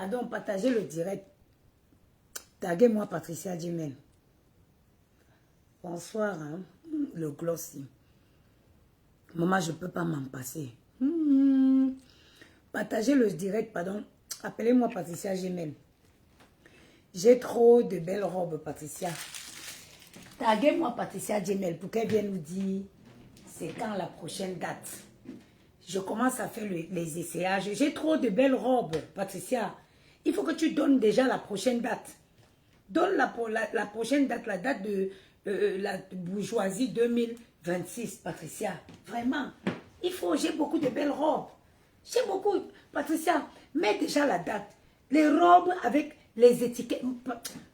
Pardon, partagez le direct. Taguez-moi Patricia Jemel. Bonsoir, hein? Le glossy. Maman, je ne peux pas m'en passer. Partagez le direct, pardon. Appelez-moi Patricia Jemel. J'ai trop de belles robes, Patricia. Taguez-moi Patricia Jemel pour qu'elle vienne nous dire c'est quand la prochaine date. Je commence à faire les essayages. J'ai trop de belles robes, Patricia. Il faut que tu donnes déjà la prochaine date. Donne la prochaine date, la date de la bourgeoisie 2026, Patricia. Vraiment. J'ai beaucoup de belles robes. J'ai beaucoup. Patricia, mets déjà la date. Les robes avec les étiquettes.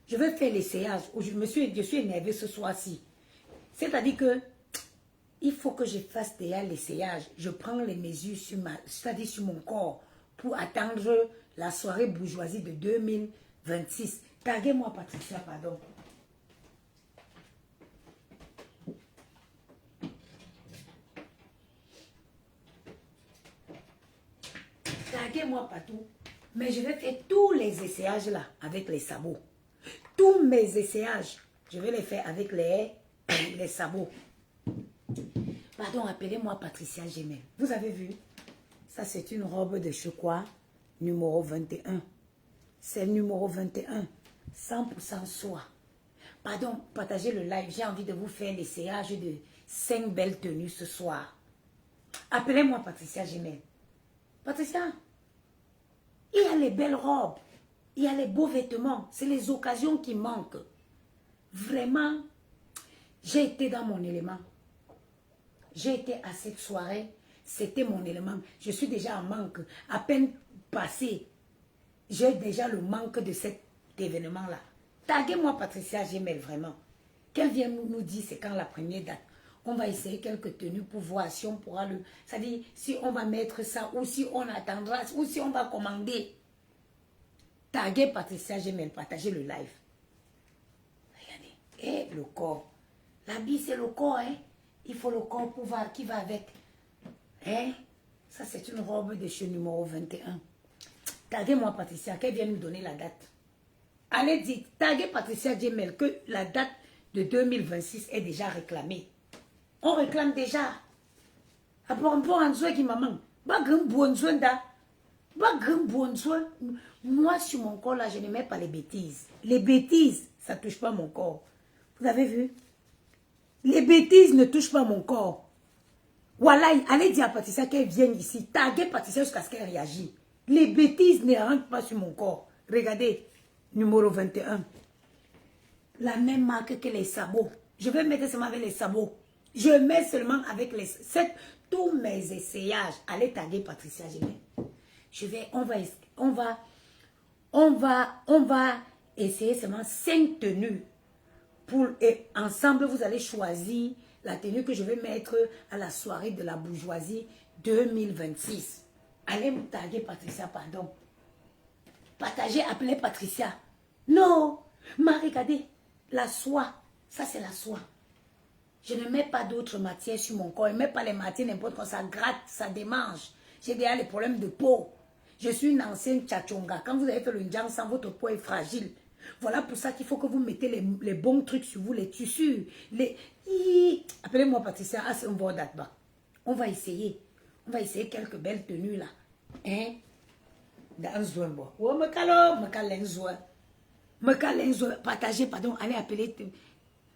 Je vais faire l'essayage. Je suis énervée ce soir-ci. C'est-à-dire que il faut que je fasse déjà l'essayage. Je prends les mesures c'est-à-dire sur mon corps pour attendre la soirée bourgeoisie de 2026. Taguez-moi, Patricia, pardon. Taguez-moi partout. Mais je vais faire tous les essayages là avec les sabots. Tous mes essayages, je vais les faire avec les sabots. Pardon, appelez-moi Patricia Jemel. Vous avez vu? Ça, c'est une robe de chocolat numéro 21. C'est le numéro 21. 100% soie. Pardon, partagez le live. J'ai envie de vous faire l'essayage de 5 belles tenues ce soir. Appelez-moi Patricia Jemel. Patricia, il y a les belles robes. Il y a les beaux vêtements. C'est les occasions qui manquent. Vraiment, j'ai été dans mon élément. J'ai été à cette soirée, c'était mon élément. Je suis déjà en manque. À peine passé, j'ai déjà le manque de cet événement-là. Taguez-moi Patricia Jemel, vraiment. Qu'elle vienne nous dire c'est quand la première date. On va essayer quelques tenues pour voir si on pourra le... C'est-à-dire, si on va mettre ça, ou si on attendra, ou si on va commander. Taguez Patricia Jemel, partagez le live. Regardez. Et le corps. L'habit, c'est le corps, hein. Il faut le corps pour voir qui va avec. Hein? Ça, c'est une robe de chez numéro 21. Taguez-moi Patricia, qu'elle vienne nous donner la date. Allez, dites, taguez Patricia Jemel que la date de 2026 est déjà réclamée. On réclame déjà. Moi, sur mon corps, là, je ne mets pas les bêtises. Les bêtises, ça ne touche pas mon corps. Vous avez vu? Les bêtises ne touchent pas mon corps. Voilà, allez dire à Patricia qu'elle vienne ici. Taguez Patricia jusqu'à ce qu'elle réagisse. Les bêtises ne rentrent pas sur mon corps. Regardez, numéro 21. La même marque que les sabots. Je vais mettre seulement avec les sabots. Je mets seulement avec tous mes essayages. Allez taguer Patricia Jemel. On va essayer seulement 5 tenues. Et ensemble, vous allez choisir la tenue que je vais mettre à la soirée de la bourgeoisie 2026. Allez me taguer Patricia, pardon. Partagez, appelez Patricia. Non, regardez, la soie, ça c'est la soie. Je ne mets pas d'autres matières sur mon corps. Je ne mets pas les matières n'importe quoi, ça gratte, ça démange. J'ai déjà les problèmes de peau. Je suis une ancienne tchatchonga. Quand vous avez fait le ndjang sans, votre peau est fragile. Voilà pour ça qu'il faut que vous mettez les bons trucs sur vous, les tissus. Appelez-moi Patricia, c'est un bon date bas. On va essayer. On va essayer quelques belles tenues là. Hein? Dans un bois. Oh, partagez, pardon, allez appeler.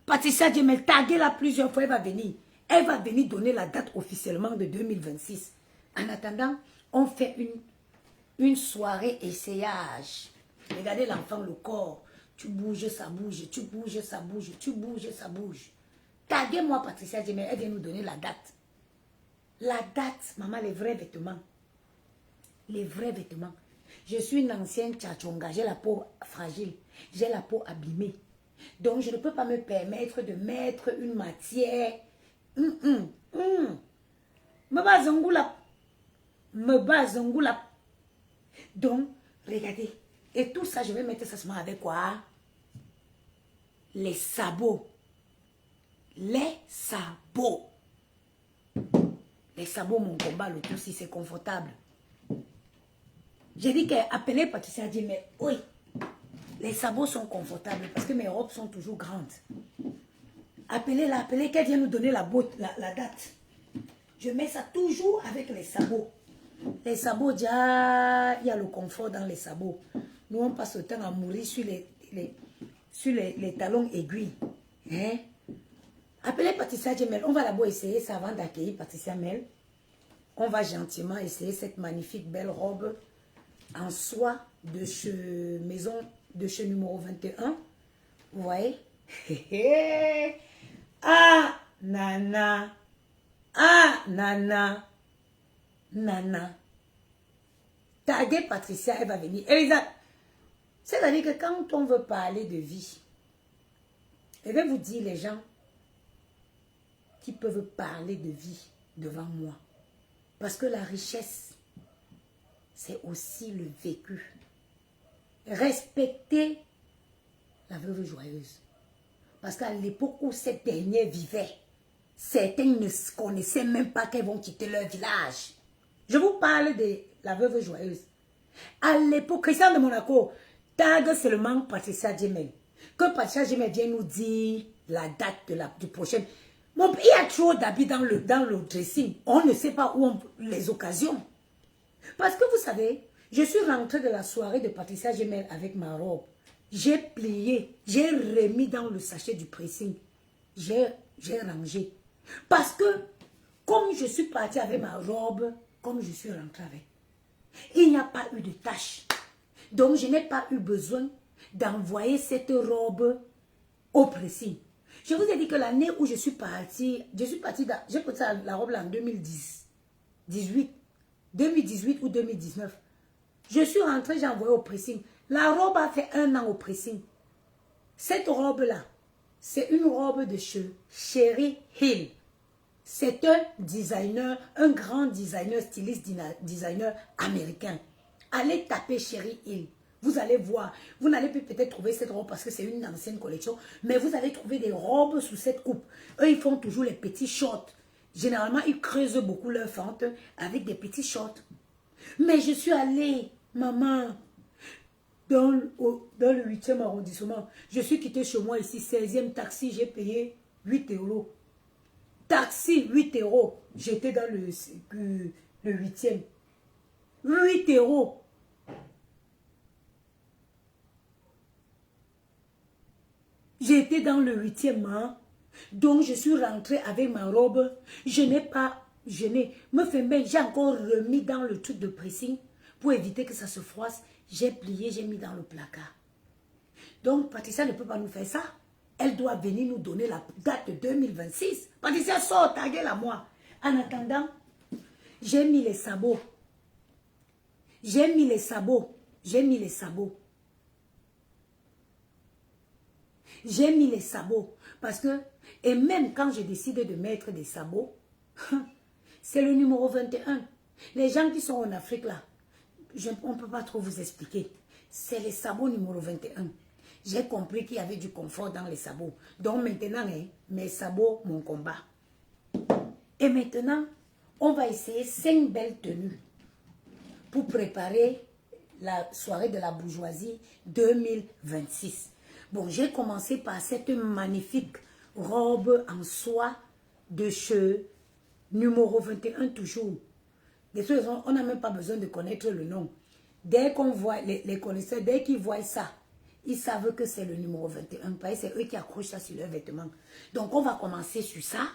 Patricia Jemel, taguez-la plusieurs fois, elle va venir. Elle va venir donner la date officiellement de 2026. En attendant, on fait une soirée essayage. Regardez l'enfant, le corps. Tu bouges, ça bouge. Tu bouges, ça bouge. Tu bouges, ça bouge. Taguez-moi Patricia Jemel, elle vient nous donner la date. La date, maman, les vrais vêtements. Les vrais vêtements. Je suis une ancienne tchatchonga. J'ai la peau fragile. J'ai la peau abîmée. Donc, je ne peux pas me permettre de mettre une matière. Me bazongoula. Donc, regardez. Et tout ça, je vais mettre ça seulement avec quoi? Les sabots. Les sabots. Les sabots, mon combat, le tout, si c'est confortable. J'ai dit qu'appeler Patricia a dit, mais oui, les sabots sont confortables parce que mes robes sont toujours grandes. Appelez-la, appelez qu'elle vienne nous donner la date. Je mets ça toujours avec les sabots. Les sabots, déjà, il y a le confort dans les sabots. Nous, on passe le temps à mourir sur les talons aiguilles. Hein? Appelez Patricia Mel. On va d'abord essayer ça avant d'accueillir Patricia Mel. On va gentiment essayer cette magnifique belle robe en soie de chez maison de chez numéro 21. Vous voyez? Ah, nana. Ah, nana. Nana. Taguez Patricia, elle va venir. Elisa, c'est-à-dire que quand on veut parler de vie, je vais vous dire les gens qui peuvent parler de vie devant moi. Parce que la richesse, c'est aussi le vécu. Respectez la veuve joyeuse. Parce qu'à l'époque où cette dernière vivait, certains ne connaissaient même pas qu'elles vont quitter leur village. Je vous parle de la veuve joyeuse. À l'époque, Christian de Monaco, tag seulement Patricia Jemel. Que Patricia Jemel vienne nous dire la date du prochain. Bon, il y a trop d'habits dans le dressing. On ne sait pas où les occasions. Parce que vous savez, je suis rentrée de la soirée de Patricia Jemel avec ma robe. J'ai plié, j'ai remis dans le sachet du pressing. J'ai rangé. Parce que, comme je suis partie avec ma robe, comme je suis rentrée avec, il n'y a pas eu de tâche. Donc, je n'ai pas eu besoin d'envoyer cette robe au pressing. Je vous ai dit que l'année où j'ai porté la robe là en 2018 ou 2019. Je suis rentrée, j'ai envoyé au pressing. La robe a fait 1 an au pressing. Cette robe-là, c'est une robe de chez Sherry Hill. C'est un designer, un grand designer, styliste designer américain. Allez taper Sherry Hill. Vous allez voir. Vous n'allez peut-être trouver cette robe parce que c'est une ancienne collection. Mais vous allez trouver des robes sous cette coupe. Eux, ils font toujours les petits shorts. Généralement, ils creusent beaucoup leur fente avec des petits shorts. Mais je suis allée, maman, dans le 8e arrondissement. Je suis quittée chez moi ici, 16e taxi, j'ai payé 8 €. Taxi, 8 €. J'étais dans le 8e. 8 €. J'étais dans le 8e, hein? Donc je suis rentrée avec ma robe. Je n'ai pas gêné. Me fait bien, j'ai encore remis dans le truc de pressing pour éviter que ça se froisse. J'ai plié, j'ai mis dans le placard. Donc Patricia ne peut pas nous faire ça. Elle doit venir nous donner la date de 2026. Patricia, sort, taguez-la moi. En attendant, j'ai mis les sabots. J'ai mis les sabots. J'ai mis les sabots. J'ai mis les sabots. Parce que, et même quand je décide de mettre des sabots, c'est le numéro 21. Les gens qui sont en Afrique là, on ne peut pas trop vous expliquer. C'est les sabots numéro 21. J'ai compris qu'il y avait du confort dans les sabots. Donc maintenant, mes sabots, mon combat. Et maintenant, on va essayer 5 belles tenues pour préparer la soirée de la bourgeoisie 2026. Bon, j'ai commencé par cette magnifique robe en soie de chez numéro 21 toujours. De toute façon, on n'a même pas besoin de connaître le nom. Dès qu'on voit, les connaisseurs, dès qu'ils voient ça, ils savent que c'est le numéro 21. Parce que c'est eux qui accrochent ça sur leurs vêtements. Donc, on va commencer sur ça.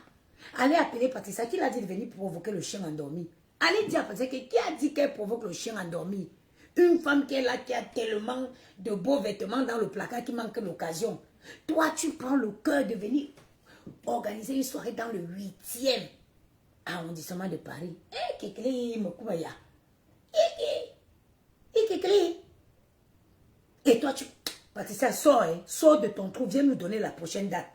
Allez appeler Patricia. Qui l'a dit de venir provoquer le chien endormi? Allez dire à Patricia qui a dit qu'elle provoque le chien endormi? Une femme qui est là, qui a tellement de beaux vêtements dans le placard qui manque l'occasion. Toi, tu prends le cœur de venir organiser une soirée dans le 8e arrondissement de Paris. Eh, Kekli, Mokoubaya. Et toi, Patricia, sors de ton trou, viens nous donner la prochaine date.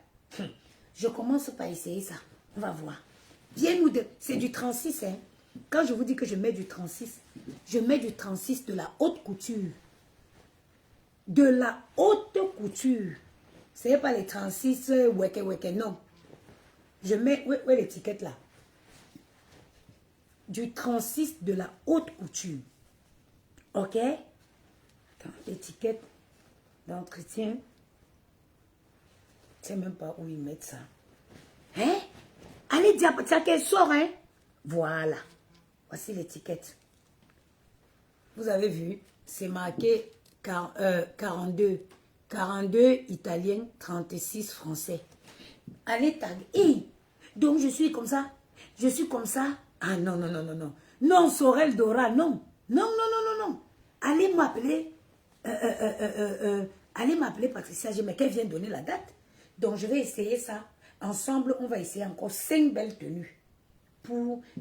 Je commence par essayer ça. On va voir. Viens nous donner. C'est du 36, hein. Quand je vous dis que je mets du 36, je mets du 36 de la haute couture. De la haute couture. Ce n'est pas les 36 weke, non. Je mets, où est l'étiquette là? Du 36 de la haute couture. Ok? Attends, l'étiquette d'entretien. Je ne sais même pas où ils mettent ça. Hein? Allez, ça qu'elle sort, hein? Voilà. Voici l'étiquette. Vous avez vu, c'est marqué 42. 42 italien, 36 français. Allez, tag. Hey, donc je suis comme ça. Je suis comme ça. Ah non, non, non, non, non. Non, Sorel Dora, non. Non, non, non, non, non. Allez m'appeler. Allez m'appeler Patricia G, mais qu'elle vient donner la date. Donc je vais essayer ça. Ensemble, on va essayer encore 5 belles tenues.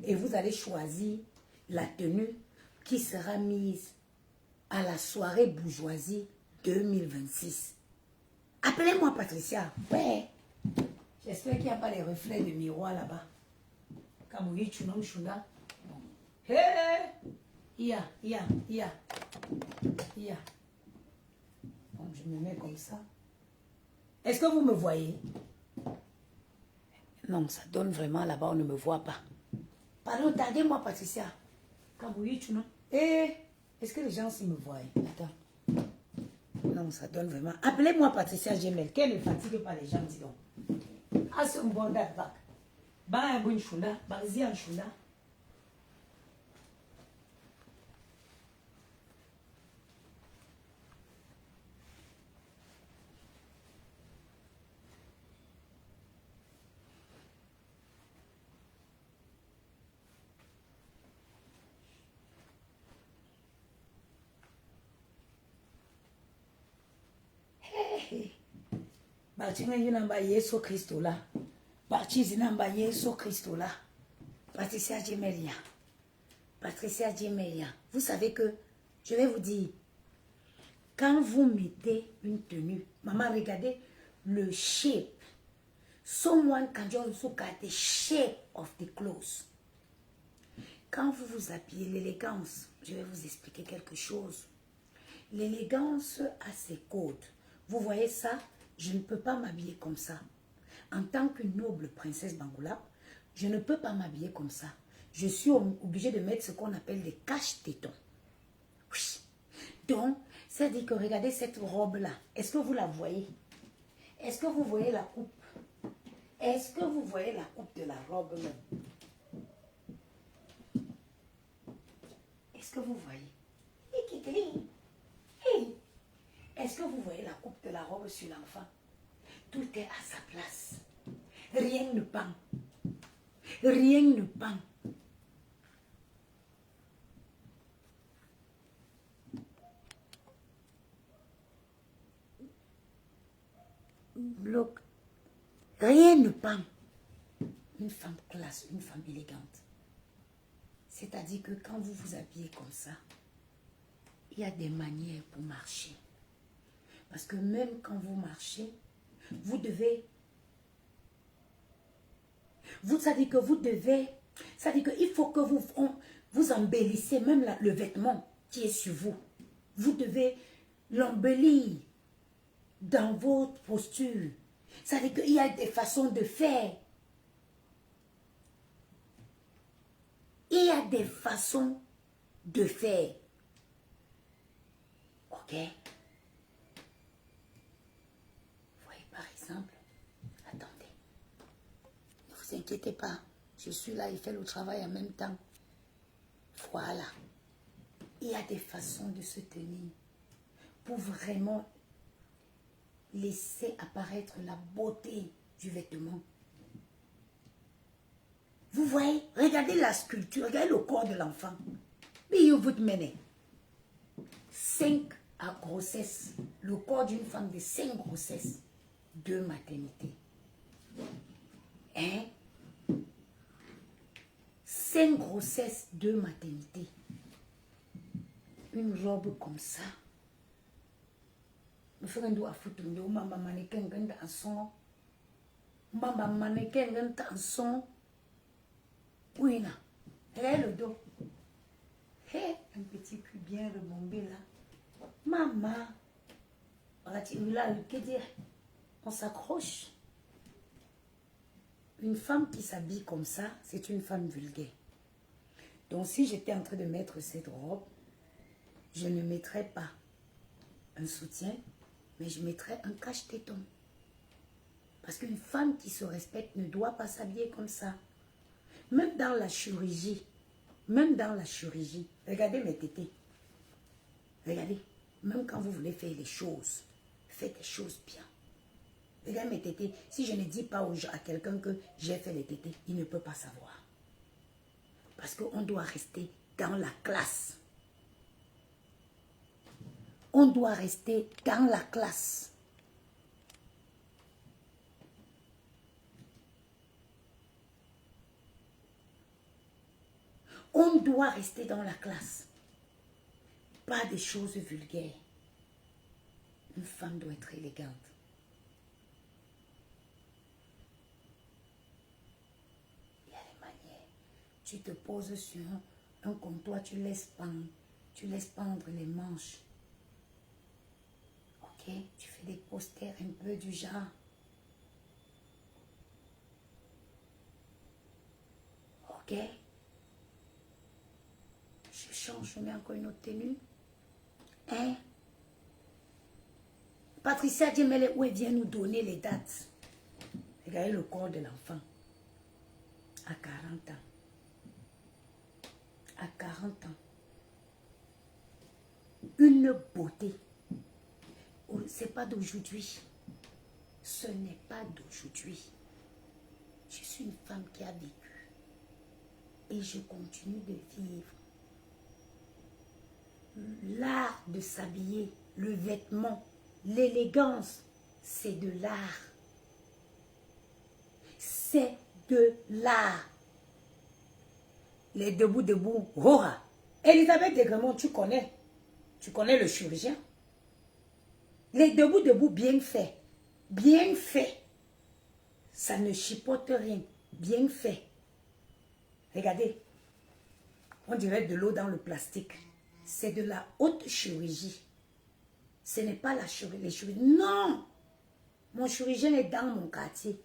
Et vous allez choisir la tenue qui sera mise à la soirée bourgeoisie 2026. Appelez-moi Patricia. Ouais. J'espère qu'il n'y a pas les reflets de miroir là-bas. Kamouyi Chunong Chuna. Hé! Ia. Bon, je me mets comme ça. Est-ce que vous me voyez? Non, ça donne vraiment là-bas, on ne me voit pas. Pardon, tardez-moi Patricia. Kamouyi Chunong. Hé! Est-ce que les gens s'y me voient? Attends. Non, ça donne vraiment. Appelez-moi Patricia Gemel. Qu'elle ne fatigue pas les gens, dis donc. Ah, c'est un bon date, bac. Bah, un bon choula. Bah, zi un choula. Bartinga yinamba Yesu Christo là. Bartizi namba Yesu Christo là. Patricia Gemelia. Patricia Gemelia. Vous savez que, je vais vous dire, quand vous mettez une tenue, maman, regardez le shape. Someone can just look at the shape of the clothes. Quand vous vous habillez, l'élégance, je vais vous expliquer quelque chose. L'élégance a ses codes. Vous voyez ça? Je ne peux pas m'habiller comme ça. En tant que noble princesse Bangoula, je ne peux pas m'habiller comme ça. Je suis obligée de mettre ce qu'on appelle des cache-tétons. Oui. Donc, ça dit que regardez cette robe-là. Est-ce que vous la voyez? Est-ce que vous voyez la coupe? Est-ce que vous voyez la coupe de la robe même? Est-ce que vous voyez? Hey. Est-ce que vous voyez la coupe de la robe sur l'enfant? Tout est à sa place. Rien ne pend. Rien ne pend. Look. Rien ne pend. Une femme classe, une femme élégante. C'est-à-dire que quand vous vous habillez comme ça, il y a des manières pour marcher. Parce que même quand vous marchez, vous devez... Vous savez que vous devez... Ça veut dire qu'il faut que vous embellissez même le vêtement qui est sur vous. Vous devez l'embellir dans votre posture. Ça veut dire qu'il y a des façons de faire. Il y a des façons de faire. Ok? Par exemple, attendez, ne vous inquiétez pas, je suis là, il fait le travail en même temps. Voilà, il y a des façons de se tenir pour vraiment laisser apparaître la beauté du vêtement. Vous voyez, regardez la sculpture, regardez le corps de l'enfant. Mais vous te menez 5 à grossesse, le corps d'une femme de 5 grossesses. 2 maternités. Hein? 5 grossesses, 2 maternités. Une robe comme ça. Je fais un doigt à foutre. Maman mannequin dans son. Maman mannequin dans son. Oui, là. Regardez le dos. Hey, un petit cul bien rebombé là. Maman. Là, que dire? On s'accroche. Une femme qui s'habille comme ça, c'est une femme vulgaire. Donc si j'étais en train de mettre cette robe, je ne mettrai pas un soutien, mais je mettrai un cache-téton. Parce qu'une femme qui se respecte ne doit pas s'habiller comme ça. Même dans la chirurgie, regardez mes tétés. Regardez, même quand vous voulez faire les choses, faites des choses bien. Regardez mes tétés, si je ne dis pas à quelqu'un que j'ai fait les tétés, il ne peut pas savoir. Parce qu'on doit rester dans la classe. On doit rester dans la classe. On doit rester dans la classe. Pas des choses vulgaires. Une femme doit être élégante. Il y a des manières. Tu te poses sur un comptoir, tu laisses pendre les manches. Ok? Tu fais des posters un peu du genre. Ok? Je change, je mets encore une autre tenue. Hein? Patricia Djemele, où elle vient nous donner les dates. Regardez le corps de l'enfant. À 40 ans. À 40 ans. Une beauté. Ce n'est pas d'aujourd'hui. Ce n'est pas d'aujourd'hui. Je suis une femme qui a vécu. Et je continue de vivre. L'art de s'habiller, le vêtement, l'élégance, c'est de l'art. C'est de l'art. Les debout, Rora. Elisabeth Degremont, tu connais le chirurgien. Les debout, bien fait. Bien fait. Ça ne chipote rien. Bien fait. Regardez. On dirait de l'eau dans le plastique. C'est de la haute chirurgie. Ce n'est pas la chirurgie. Non! Mon chirurgien est dans mon quartier.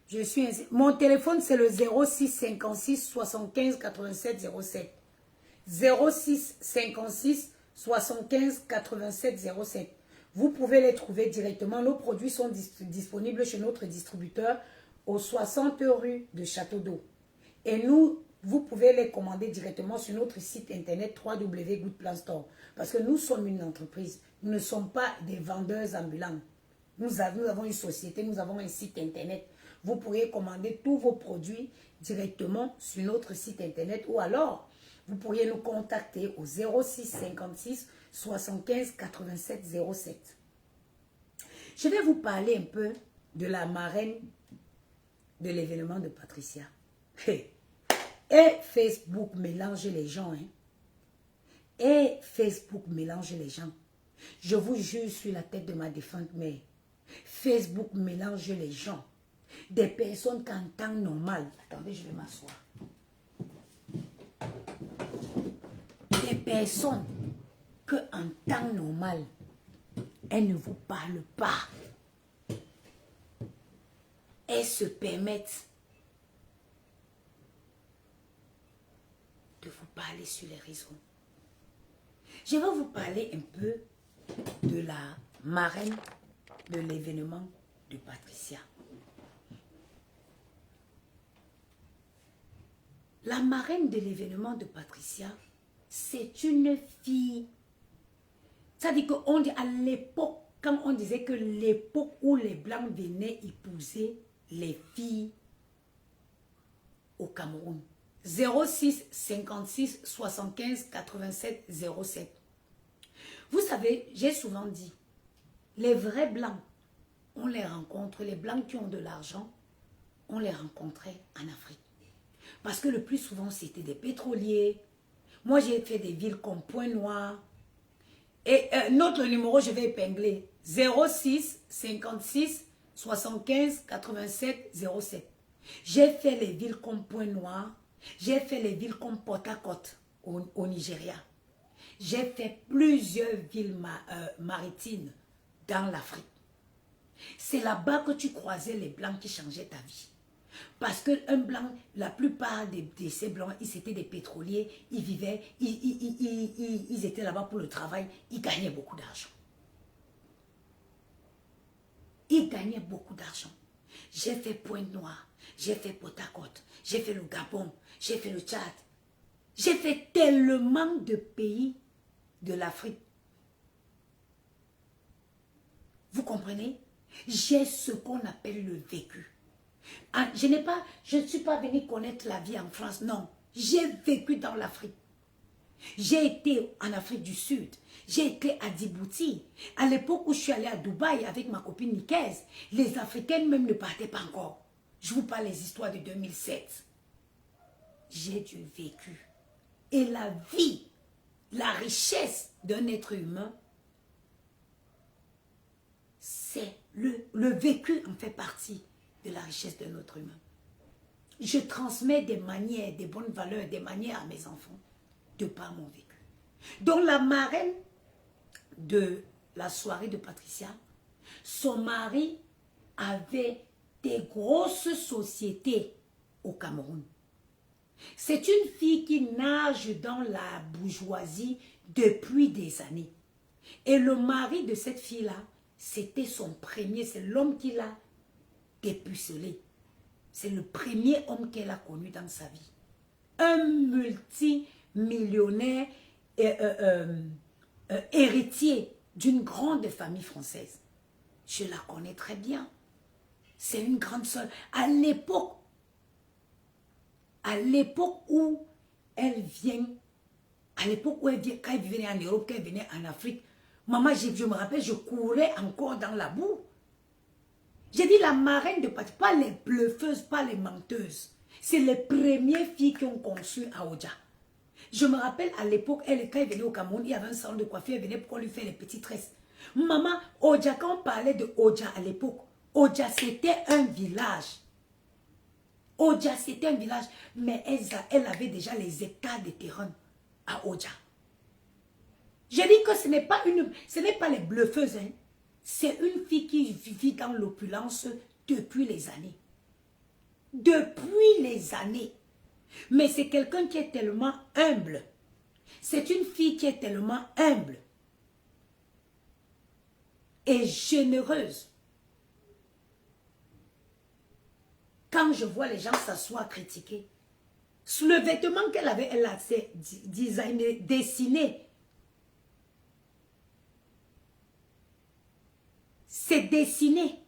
Je suis ainsi. Mon téléphone, c'est le 06 56 75 87 07. 06 56 75 87 07. Vous pouvez les trouver directement. Nos produits sont disponibles chez notre distributeur au 60 rue de Château d'Eau. Et nous, vous pouvez les commander directement sur notre site internet www.goodplanstore. Parce que nous sommes une entreprise. Nous ne sommes pas des vendeurs ambulants. Nous avons une société, nous avons un site internet. Vous pourriez commander tous vos produits directement sur notre site internet ou alors vous pourriez nous contacter au 06 56 75 87 07. Je vais vous parler un peu de la marraine de l'événement de Patricia. Et Facebook mélange les gens. Hein? Et Facebook mélange les gens. Je vous jure sur la tête de ma défunte mère. Facebook mélange les gens. Des personnes qu'en temps normal. Attendez, je vais m'asseoir. Des personnes qu'en temps normal, elles ne vous parlent pas. Elles se permettent de vous parler sur les réseaux. Je vais vous parler un peu de la marraine de l'événement de Patricia. La marraine de l'événement de Patricia, c'est une fille. C'est-à-dire qu'on dit à l'époque, quand on disait que l'époque où les Blancs venaient épouser les filles au Cameroun. 06 56 75 87 07. Vous savez, j'ai souvent dit, les vrais Blancs, on les rencontre, les Blancs qui ont de l'argent, on les rencontrait en Afrique. Parce que le plus souvent, c'était des pétroliers. Moi, j'ai fait des villes comme Pointe-Noire. Et notre numéro, je vais épingler. 06 56 75 87 07. J'ai fait les villes comme Pointe-Noire. J'ai fait les villes comme Port-à-Côte au Nigeria. J'ai fait plusieurs villes maritimes dans l'Afrique. C'est là-bas que tu croisais les Blancs qui changeaient ta vie. Parce qu'un blanc, la plupart de ces blancs, ils étaient des pétroliers, ils vivaient, ils étaient là-bas pour le travail, ils gagnaient beaucoup d'argent. Ils gagnaient beaucoup d'argent. J'ai fait Pointe-Noire, j'ai fait Port-à-Côte, j'ai fait le Gabon, j'ai fait le Tchad. J'ai fait tellement de pays de l'Afrique. Vous comprenez? J'ai ce qu'on appelle le vécu. Ah, je ne suis pas venue connaître la vie en France, non. J'ai vécu dans l'Afrique. J'ai été en Afrique du Sud. J'ai été à Djibouti. À l'époque où je suis allée à Dubaï avec ma copine Nikaise, les Africaines même ne partaient pas encore. Je vous parle des histoires de 2007. J'ai du vécu. Et la vie, la richesse d'un être humain, c'est le vécu en fait partie de la richesse d'un être humain. Je transmets des manières, des bonnes valeurs, des manières à mes enfants de par mon vécu. Donc la marraine de la soirée de Patricia, son mari avait des grosses sociétés au Cameroun. C'est une fille qui nage dans la bourgeoisie depuis des années. Et le mari de cette fille-là, c'était son premier, c'est l'homme qui l'a dépucelé. C'est le premier homme qu'elle a connu dans sa vie. Un multimillionnaire héritier d'une grande famille française. Je la connais très bien. C'est une grande sœur. À l'époque où elle vient, quand elle venait en Europe, quand elle venait en Afrique, maman, je me rappelle, je courais encore dans la boue. J'ai dit la marraine de Patricia, pas les bluffeuses, pas les menteuses. C'est les premières filles qui ont conçu à Oja. Je me rappelle à l'époque, quand elle venait au Cameroun, il y avait un salon de coiffure, elle venait pour qu'on lui fasse les petites tresses. Maman, Oja, quand on parlait de Oja à l'époque, Oja c'était un village. Oja c'était un village, mais elle avait déjà les hectares de terrain à Oja. Je dis que ce n'est pas les bluffeuses, hein. C'est une fille qui vit dans l'opulence depuis les années. Depuis les années. Mais c'est quelqu'un qui est tellement humble. C'est une fille qui est tellement humble et généreuse. Quand je vois les gens s'asseoir critiquer, sous le vêtement qu'elle avait, elle a designé, dessiné. C'est dessiné.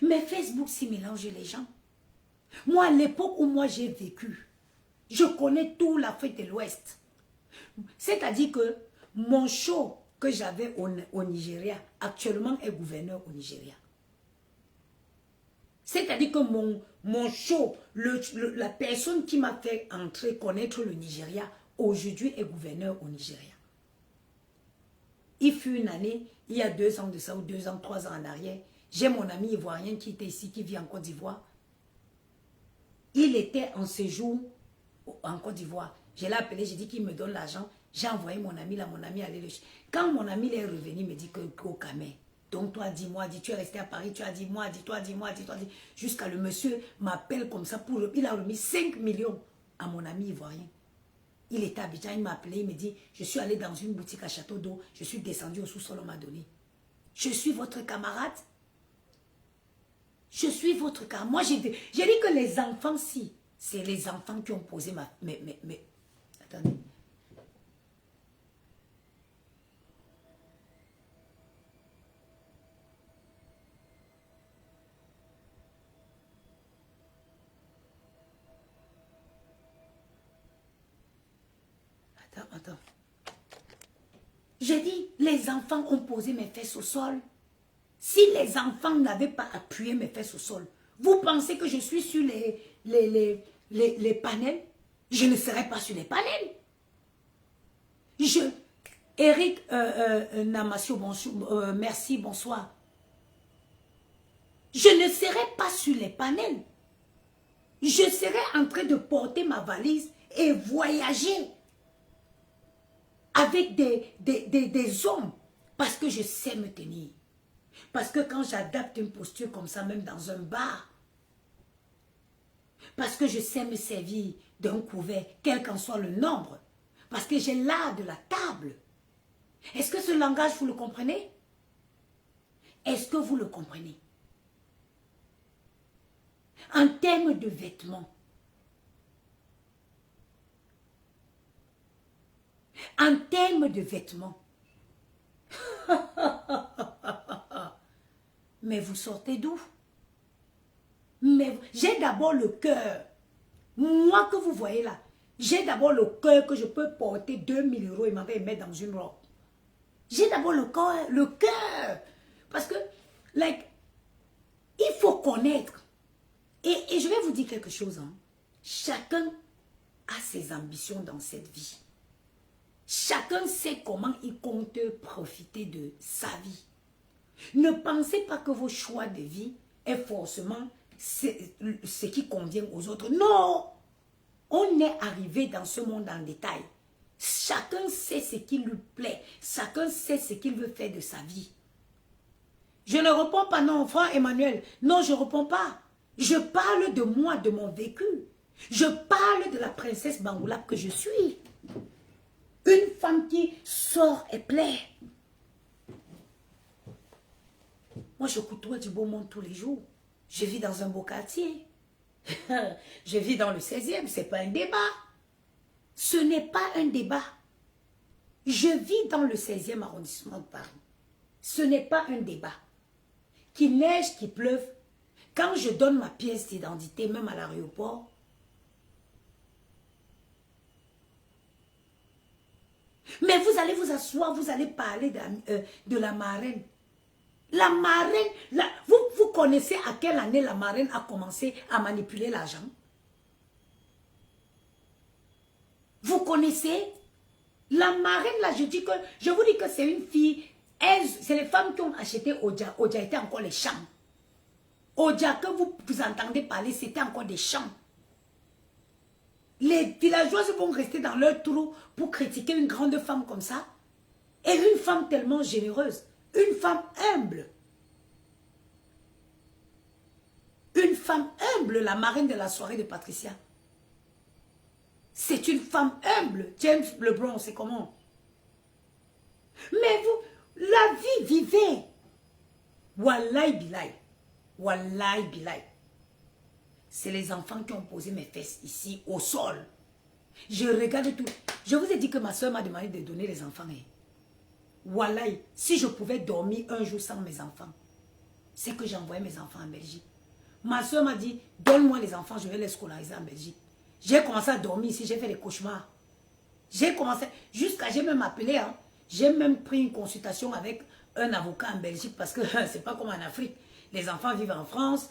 Mais Facebook s'y mélange les gens. Moi, à l'époque où moi j'ai vécu, je connais tout l'Afrique de l'Ouest. C'est-à-dire que mon show que j'avais au Nigeria, actuellement est gouverneur au Nigeria. C'est-à-dire que mon show, la personne qui m'a fait entrer, connaître le Nigeria, aujourd'hui est gouverneur au Nigeria. Il fut une année, il y a 2 ans de ça, ou 2 ans, 3 ans en arrière, j'ai mon ami ivoirien qui était ici, qui vit en Côte d'Ivoire. Il était en séjour en Côte d'Ivoire. Je l'ai appelé, j'ai dit qu'il me donne l'argent. J'ai envoyé mon ami là, mon ami allait le... Quand mon ami est revenu, il me dit qu'au Cameroun. Donc toi, dis-moi, tu es resté à Paris, tu as dit moi, dis-toi, dis-moi, dis-toi. Jusqu'à le monsieur m'appelle comme ça pour... Il a remis 5 millions à mon ami ivoirien. Il était à Abidjan, il m'a appelé, il me dit, je suis allé dans une boutique à Château d'Eau, je suis descendu au sous-sol, on m'a donné. Je suis votre camarade. Je suis votre camarade. Moi, j'ai dit que les enfants, si, c'est les enfants qui ont posé ma... Attendez. Attends. J'ai dit, les enfants ont posé mes fesses au sol. Si les enfants n'avaient pas appuyé mes fesses au sol, vous pensez que je suis sur les panels? Je ne serai pas sur les panels. Eric Namassio, merci, bonsoir. Je ne serai pas sur les panels. Je serai en train de porter ma valise et voyager avec des hommes Parce que je sais me tenir. Parce que quand j'adapte une posture comme ça, même dans un bar, parce que je sais me servir d'un couvert, quel qu'en soit le nombre, parce que j'ai l'art de la table. Est-ce que ce langage, vous le comprenez? Est-ce que vous le comprenez? En termes de vêtements, en termes de vêtements, mais vous sortez d'où? Mais j'ai d'abord le cœur. Moi que vous voyez là, j'ai d'abord le cœur que je peux porter 2000 € et m'en vais mettre dans une robe. J'ai d'abord le cœur. Parce que, like, il faut connaître. Et je vais vous dire quelque chose. Hein. Chacun a ses ambitions dans cette vie. Chacun sait comment il compte profiter de sa vie. Ne pensez pas que vos choix de vie est forcément ce qui convient aux autres. Non! On est arrivé dans ce monde en détail. Chacun sait ce qui lui plaît. Chacun sait ce qu'il veut faire de sa vie. Je ne réponds pas, non, frère Emmanuel. Non, je ne réponds pas. Je parle de moi, de mon vécu. Je parle de la princesse Bangoulap que je suis. Une femme qui sort et plaît. Moi, je côtoie du beau monde tous les jours. Je vis dans un beau quartier. Je vis dans le 16e. Ce n'est pas un débat. Ce n'est pas un débat. Je vis dans le 16e arrondissement de Paris. Ce n'est pas un débat. Qu'il neige, qu'il pleuve, quand je donne ma pièce d'identité, même à l'aéroport, mais vous allez vous asseoir, vous allez parler de la marraine. La marraine, vous connaissez à quelle année la marraine a commencé à manipuler l'argent? Vous connaissez? La marraine, là, je vous dis que c'est une fille, c'est les femmes qui ont acheté Odia. Odia était encore les champs. Odia que vous entendez parler, c'était encore des champs. Les villageoises vont rester dans leur trou pour critiquer une grande femme comme ça. Et une femme tellement généreuse. Une femme humble. Une femme humble, la marraine de la soirée de Patricia. C'est une femme humble. James Lebron, c'est comment? Mais vous, la vie, vivez. Wallahi bilay. Wallahi bilay. C'est les enfants qui ont posé mes fesses ici, au sol. Je regarde tout. Je vous ai dit que ma soeur m'a demandé de donner les enfants. Wallahi, si je pouvais dormir un jour sans mes enfants, c'est que j'envoyais mes enfants en Belgique. Ma soeur m'a dit, donne-moi les enfants, je vais les scolariser en Belgique. J'ai commencé à dormir ici, j'ai fait des cauchemars. J'ai commencé, jusqu'à, j'ai même appelé, hein, j'ai même pris une consultation avec un avocat en Belgique parce que c'est pas comme en Afrique. Les enfants vivent en France,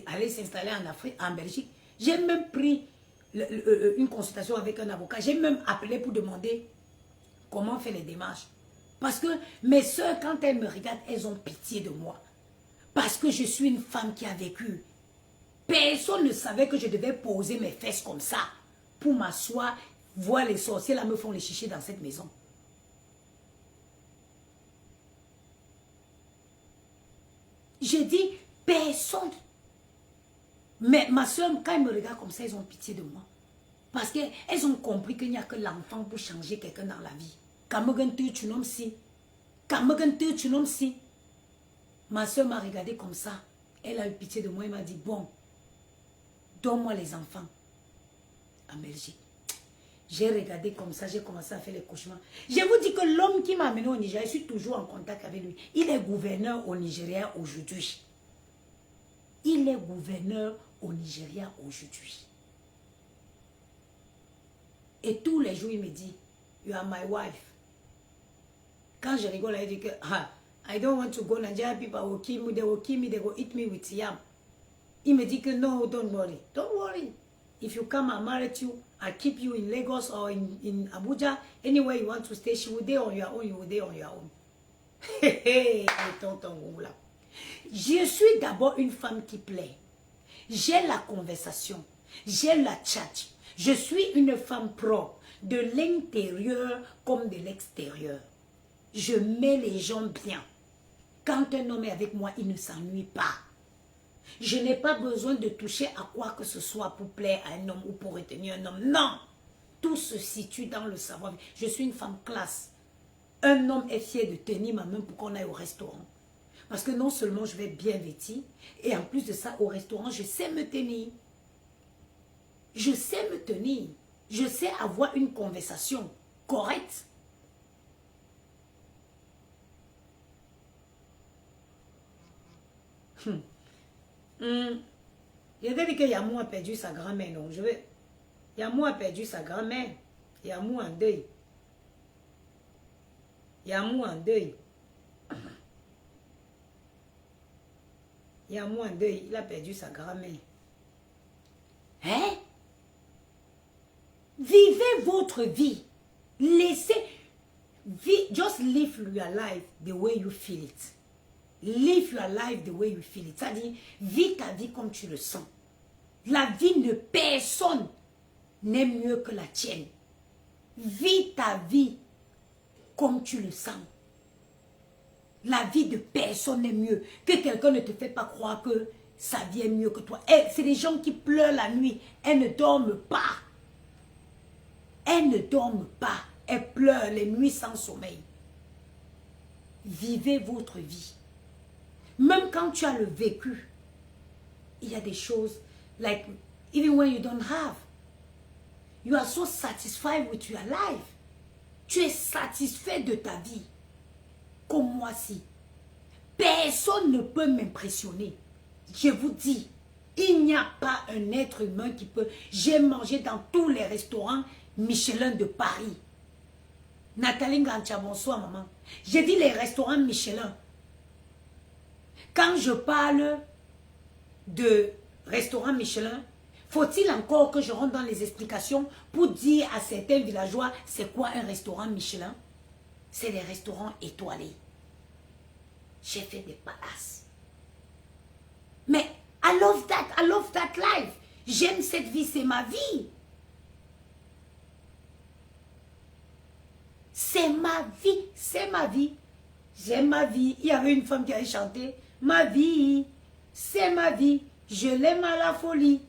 aller s'installer en Afrique, en Belgique. J'ai même pris une consultation avec un avocat. J'ai même appelé pour demander comment faire les démarches. Parce que mes soeurs, quand elles me regardent, elles ont pitié de moi. Parce que je suis une femme qui a vécu. Personne ne savait que je devais poser mes fesses comme ça pour m'asseoir, voir les sorciers là me font les chichis dans cette maison. J'ai dit, personne. Mais ma soeur, quand elle me regarde comme ça, elles ont pitié de moi. Parce qu'elles ont compris qu'il n'y a que l'enfant pour changer quelqu'un dans la vie. Ma soeur m'a regardé comme ça. Elle a eu pitié de moi. Elle m'a dit, bon, donne-moi les enfants en Belgique. J'ai regardé comme ça, j'ai commencé à faire les cauchemars. Je vous dis que l'homme qui m'a amené au Nigeria, je suis toujours en contact avec lui. Il est gouverneur au Nigeria aujourd'hui. Il est gouverneur au Nigeria aujourd'hui. Et tous les jours, il me dit, you are my wife. Quand je rigole, il dit que, I don't want to go Nigeria, people will kill me, they will eat me with yam. Il me dit que, no, don't worry. Don't worry. If you come, I'll marry you. I'll keep you in Lagos or in Abuja. Anywhere you want to stay, she will stay on your own, you will stay on your own. Je suis d'abord une femme qui plaît. J'ai la conversation. J'ai la chat. Je suis une femme propre, de l'intérieur comme de l'extérieur. Je mets les gens bien. Quand un homme est avec moi, il ne s'ennuie pas. Je n'ai pas besoin de toucher à quoi que ce soit pour plaire à un homme ou pour retenir un homme. Non. Tout se situe dans le savoir. Je suis une femme classe. Un homme est fier de tenir ma main pour qu'on aille au restaurant. Parce que non seulement je vais bien vêtir, et en plus de ça, au restaurant, je sais me tenir. Je sais me tenir. Je sais avoir une conversation correcte. Je vais dire que Yamou a perdu sa grand-mère, non. Yamou a perdu sa grand-mère. Yamou en deuil. Yamou en deuil. Yamou en deuil. Il a perdu sa grand-mère. Hein? Vivez votre vie. Laissez. Just live your life the way you feel it. Live your life the way you feel it. C'est-à-dire, vis ta vie comme tu le sens. La vie de personne n'est mieux que la tienne. Vis ta vie comme tu le sens. La vie de personne n'est mieux. Que quelqu'un ne te fait pas croire que sa vie est mieux que toi. C'est des gens qui pleurent la nuit. Elles ne dorment pas. Elles ne dorment pas. Elles pleurent les nuits sans sommeil. Vivez votre vie. Même quand tu as le vécu, il y a des choses, like, even when you don't have, you are so satisfied with your life. Tu es satisfait de ta vie. Comme moi si. Personne ne peut m'impressionner. Je vous dis, il n'y a pas un être humain qui peut. J'ai mangé dans tous les restaurants Michelin de Paris. Nathalie Gantia, bonsoir maman. J'ai dit les restaurants Michelin. Quand je parle de restaurant Michelin, faut-il encore que je rentre dans les explications pour dire à certains villageois c'est quoi un restaurant Michelin? C'est des restaurants étoilés. J'ai fait des palaces. Mais I love that life. J'aime cette vie, c'est ma vie. C'est ma vie, c'est ma vie. J'aime ma vie. Il y avait une femme qui avait chanté. Ma vie, c'est ma vie. Je l'aime à la folie.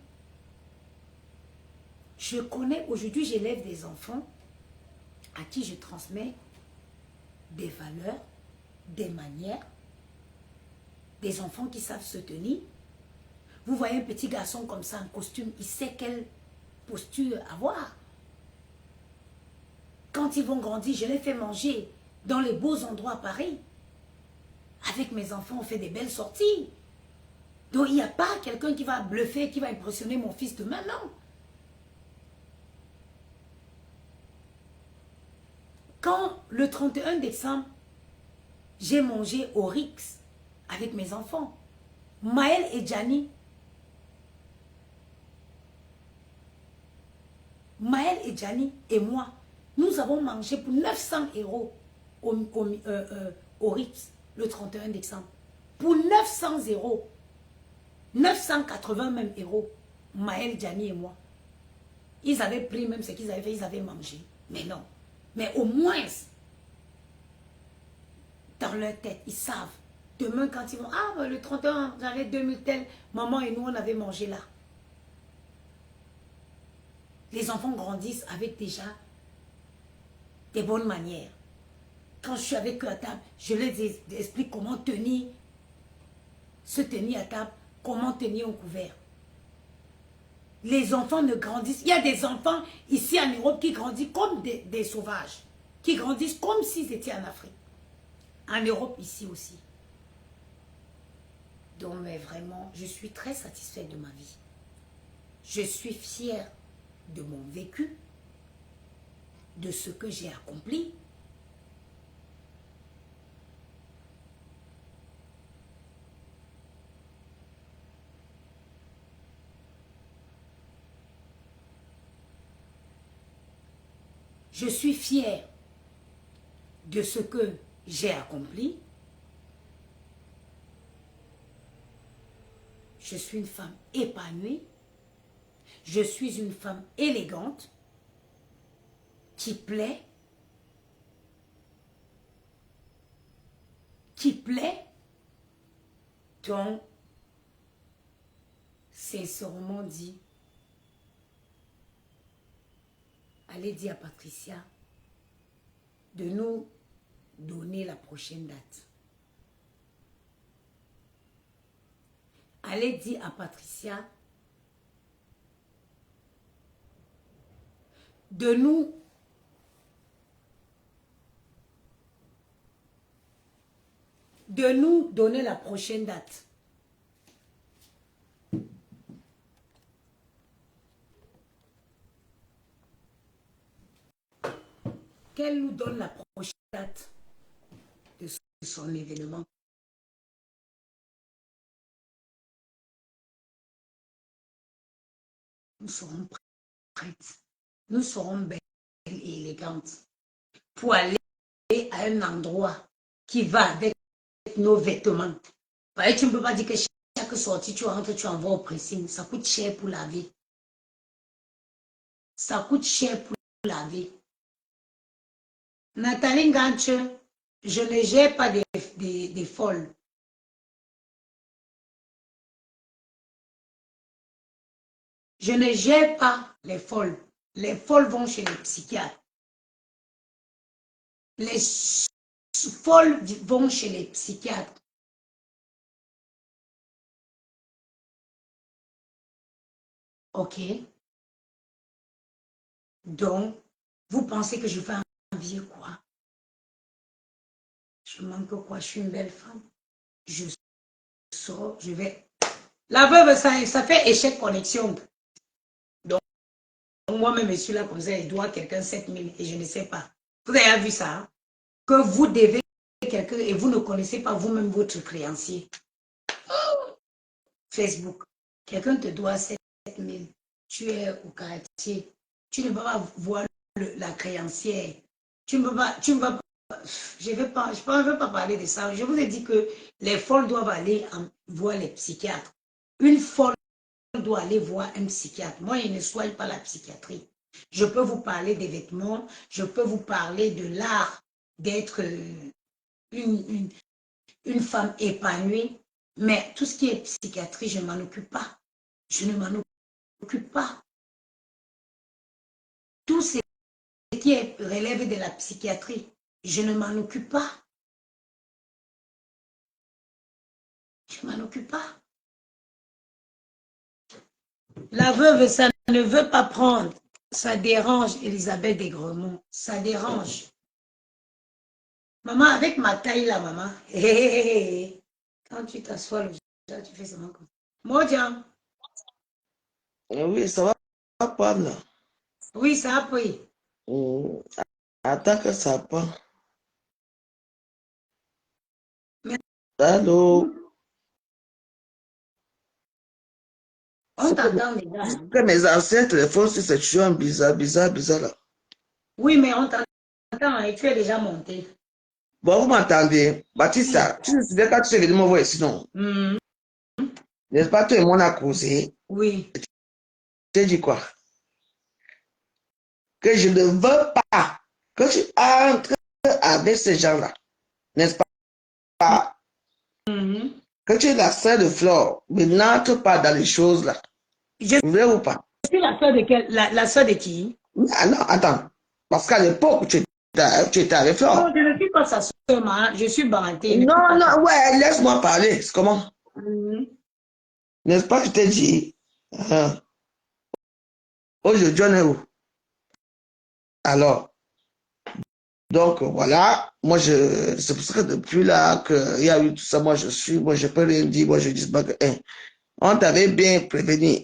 Je connais, aujourd'hui, j'élève des enfants à qui je transmets des valeurs, des manières, des enfants qui savent se tenir. Vous voyez un petit garçon comme ça en costume, il sait quelle posture avoir. Quand ils vont grandir, je les fais manger dans les beaux endroits à Paris. Avec mes enfants, on fait des belles sorties. Donc, il n'y a pas quelqu'un qui va bluffer, qui va impressionner mon fils demain, non. Quand, le 31 décembre, j'ai mangé au Rix avec mes enfants, Maël et Gianni, et moi, nous avons mangé pour 900 € au Rix le 31 décembre. Pour 900 €, 980 même euros, Maël, Gianni et moi. Ils avaient pris même ce qu'ils avaient fait, ils avaient mangé. Mais non. Mais au moins, dans leur tête, ils savent. Demain, quand ils vont, ah, le 31, j'avais 2000 tel, maman et nous, on avait mangé là. Les enfants grandissent avec déjà des bonnes manières. Quand je suis avec eux à table, je les explique comment tenir, se tenir à table, comment tenir un couvert. Les enfants ne grandissent. Il y a des enfants ici en Europe qui grandissent comme des sauvages, qui grandissent comme s'ils étaient en Afrique. En Europe, ici aussi. Donc, mais vraiment, je suis très satisfaite de ma vie. Je suis fière de mon vécu, de ce que j'ai accompli. Je suis fière de ce que j'ai accompli. Je suis une femme épanouie. Je suis une femme élégante qui plaît. qui plaît, donc, sincèrement dit, allez dire à Patricia de nous donner la prochaine date. Allez dire à Patricia de nous donner la prochaine date. Qu'elle nous donne la prochaine date de son événement. Nous serons prêtes. Nous serons belles et élégantes pour aller à un endroit qui va avec nos vêtements. Tu ne peux pas dire que chaque sortie, tu rentres, tu envoies au pressing. Ça coûte cher pour laver. Ça coûte cher pour laver. Nathalie Ganche, je ne gère pas des folles. Je ne gère pas les folles. Les folles vont chez les psychiatres. Les folles vont chez les psychiatres. Ok. Donc, vous pensez que je vais envier quoi? Je manque quoi? Je suis une belle femme. Je sors, je vais... La veuve, ça fait échec connexion. Donc, moi-même, je suis là comme ça, il doit quelqu'un 7000 et je ne sais pas. Vous avez vu ça? Hein? Que vous devez quelqu'un et vous ne connaissez pas vous-même votre créancier. Facebook. Quelqu'un te doit 7000. Tu es au quartier. Tu ne peux pas voir la créancière. Tu ne peux pas... Je ne veux pas parler de ça. Je vous ai dit que les folles doivent aller voir les psychiatres. Une folle doit aller voir un psychiatre. Moi, je ne soigne pas la psychiatrie. Je peux vous parler des vêtements, je peux vous parler de l'art d'être une femme épanouie, mais tout ce qui est psychiatrie, je ne m'en occupe pas. Je ne m'en occupe pas. Tout ce qui relève de la psychiatrie, je ne m'en occupe pas. Je ne m'en occupe pas. La veuve, ça ne veut pas prendre. Ça dérange Elisabeth Desgremont. Ça dérange. Maman, avec ma taille là, maman. Quand tu t'assois, tu fais seulement comme ça. Modjan. Oui, ça va pas là. Oui, ça a pris. Attends que ça part. Mais Allô? on t'entend déjà. Hein? Que mes anciens téléphones, c'est toujours bizarre là. Oui, mais on t'entend et tu es déjà monté. Bon, vous m'entendez? Baptiste, tu te souviens quand tu es venu me voir ici, non? N'est-ce pas, toi et moi, on a causé? Oui. Tu as dit quoi? Que je ne veux pas que tu entres avec ces gens-là. N'est-ce pas? Que tu es la sœur de Flore, mais n'entre pas dans les choses là. Vrai ou pas? Je suis la sœur de quelle? La sœur de qui? Ah non, attends. Parce qu'à l'époque, tu étais avec Flore. Non, je ne suis pas sa sœur, maman. Je suis Baranté. Non, ouais, laisse-moi parler. C'est comment? N'est-ce pas que je t'ai dit? Aujourd'hui, on est où? Alors, donc voilà, moi, c'est pour ça que depuis là, qu'il y a eu tout ça, moi, je peux rien dire, moi, je dis pas que, on t'avait bien prévenu.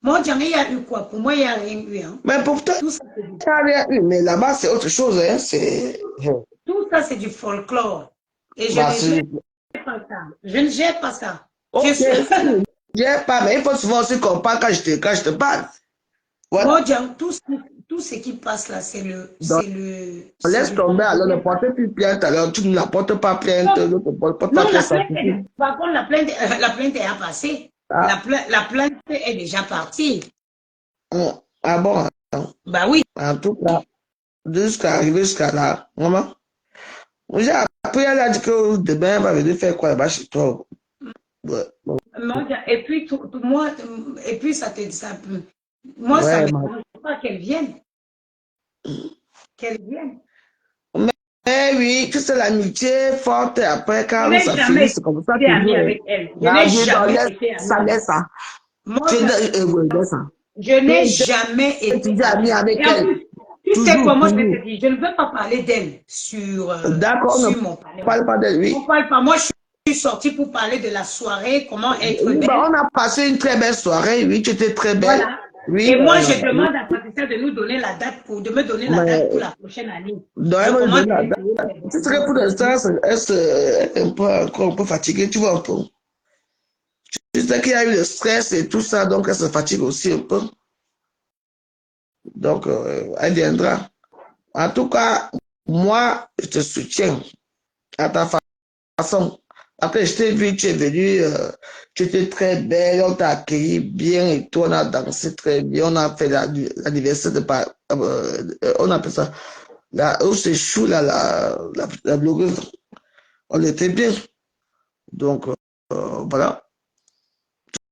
Moi, il y a eu quoi? Pour moi, il n'y a rien eu. Hein? Mais pourtant, il n'y a rien eu, mais là-bas, c'est autre chose, hein, c'est... Tout ça, c'est du folklore. Et je Bah, ne gère pas ça. Je ne gère pas ça. Ok, je gère pas, mais il faut souvent aussi comprendre quand je te parle. Voilà. Moi, tout ce qui passe là, c'est le... Laisse tomber, alors ne portez plus plainte, alors tu ne la portes pas plainte, ne porte pas plainte. Par contre, la plainte est à passer. Ah. La plainte est déjà partie. Ah bon? Bah oui. En tout cas, jusqu'à arriver jusqu'à là, maman, J'ai appris, elle a dit que demain, elle va venir faire quoi là-bas chez toi. Ouais, bon. Et puis, moi, et puis moi, ça Ouais, me dérange pas qu'elle vienne. Qu'elle vienne. Mais oui, que c'est l'amitié forte et après, Je quand n'ai ça finit, jamais c'est comme ça été amie toujours. avec elle. Je Ah, n'ai dis donc, jamais laisse été amie ça, avec laisse elle. ça. Moi, Ouais, laisse ça. je n'ai Tu jamais tu été dis amie ami avec avec elle. Et en elle. plus, tu sais Toujours, quoi, moi, je vais toujours. te dire, je ne veux pas parler d'elle D'accord, on ne sur mon panel. parle pas de On lui. parle pas. Moi, je suis sortie pour parler de la soirée, comment être Oui, bah, belle. on a passé une très belle soirée. Oui, tu étais très belle. Voilà. Oui, Et moi, je oui. demande à Patricia de nous donner la date de me donner la date pour Mais, la prochaine année. donc, Je elle va lui commence donner à la date. essayer de Tu serais pour l'instant, elle est un peu, encore un peu fatiguée, tu vois un peu. Tu sais qu'il y a eu le stress et tout ça, donc elle se fatigue aussi un peu. Donc, elle viendra. En tout cas, moi, je te soutiens à ta façon. Après, je t'ai vu, tu es venu, tu étais très belle, on t'a accueilli bien et tout, on a dansé très bien, on a fait l'anniversaire on appelle ça, c'est chou, la blogueuse, on était bien. Donc, voilà,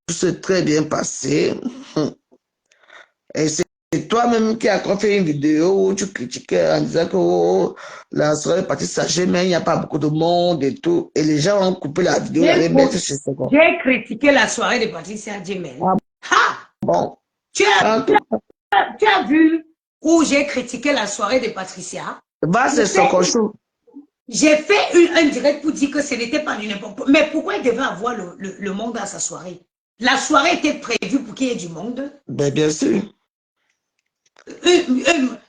tout s'est très bien passé. Et c'est toi-même qui as fait une vidéo où tu critiquais en disant que oh, la soirée est partie sachez, mais il n'y a pas beaucoup de monde et tout. Et les gens ont coupé la vidéo, J'ai allaient mettre chez Soko. j'ai critiqué la soirée de Patricia Jemel. Ah Ha! bon. Tu as, En tout cas, tu as vu où j'ai critiqué la soirée de Patricia? va, c'est Soko Show. J'ai fait un direct pour dire que ce n'était pas du n'importe quoi. Mais pourquoi il devait avoir le monde à sa soirée? La soirée était prévue pour qu'il y ait du monde. Ben, bien sûr.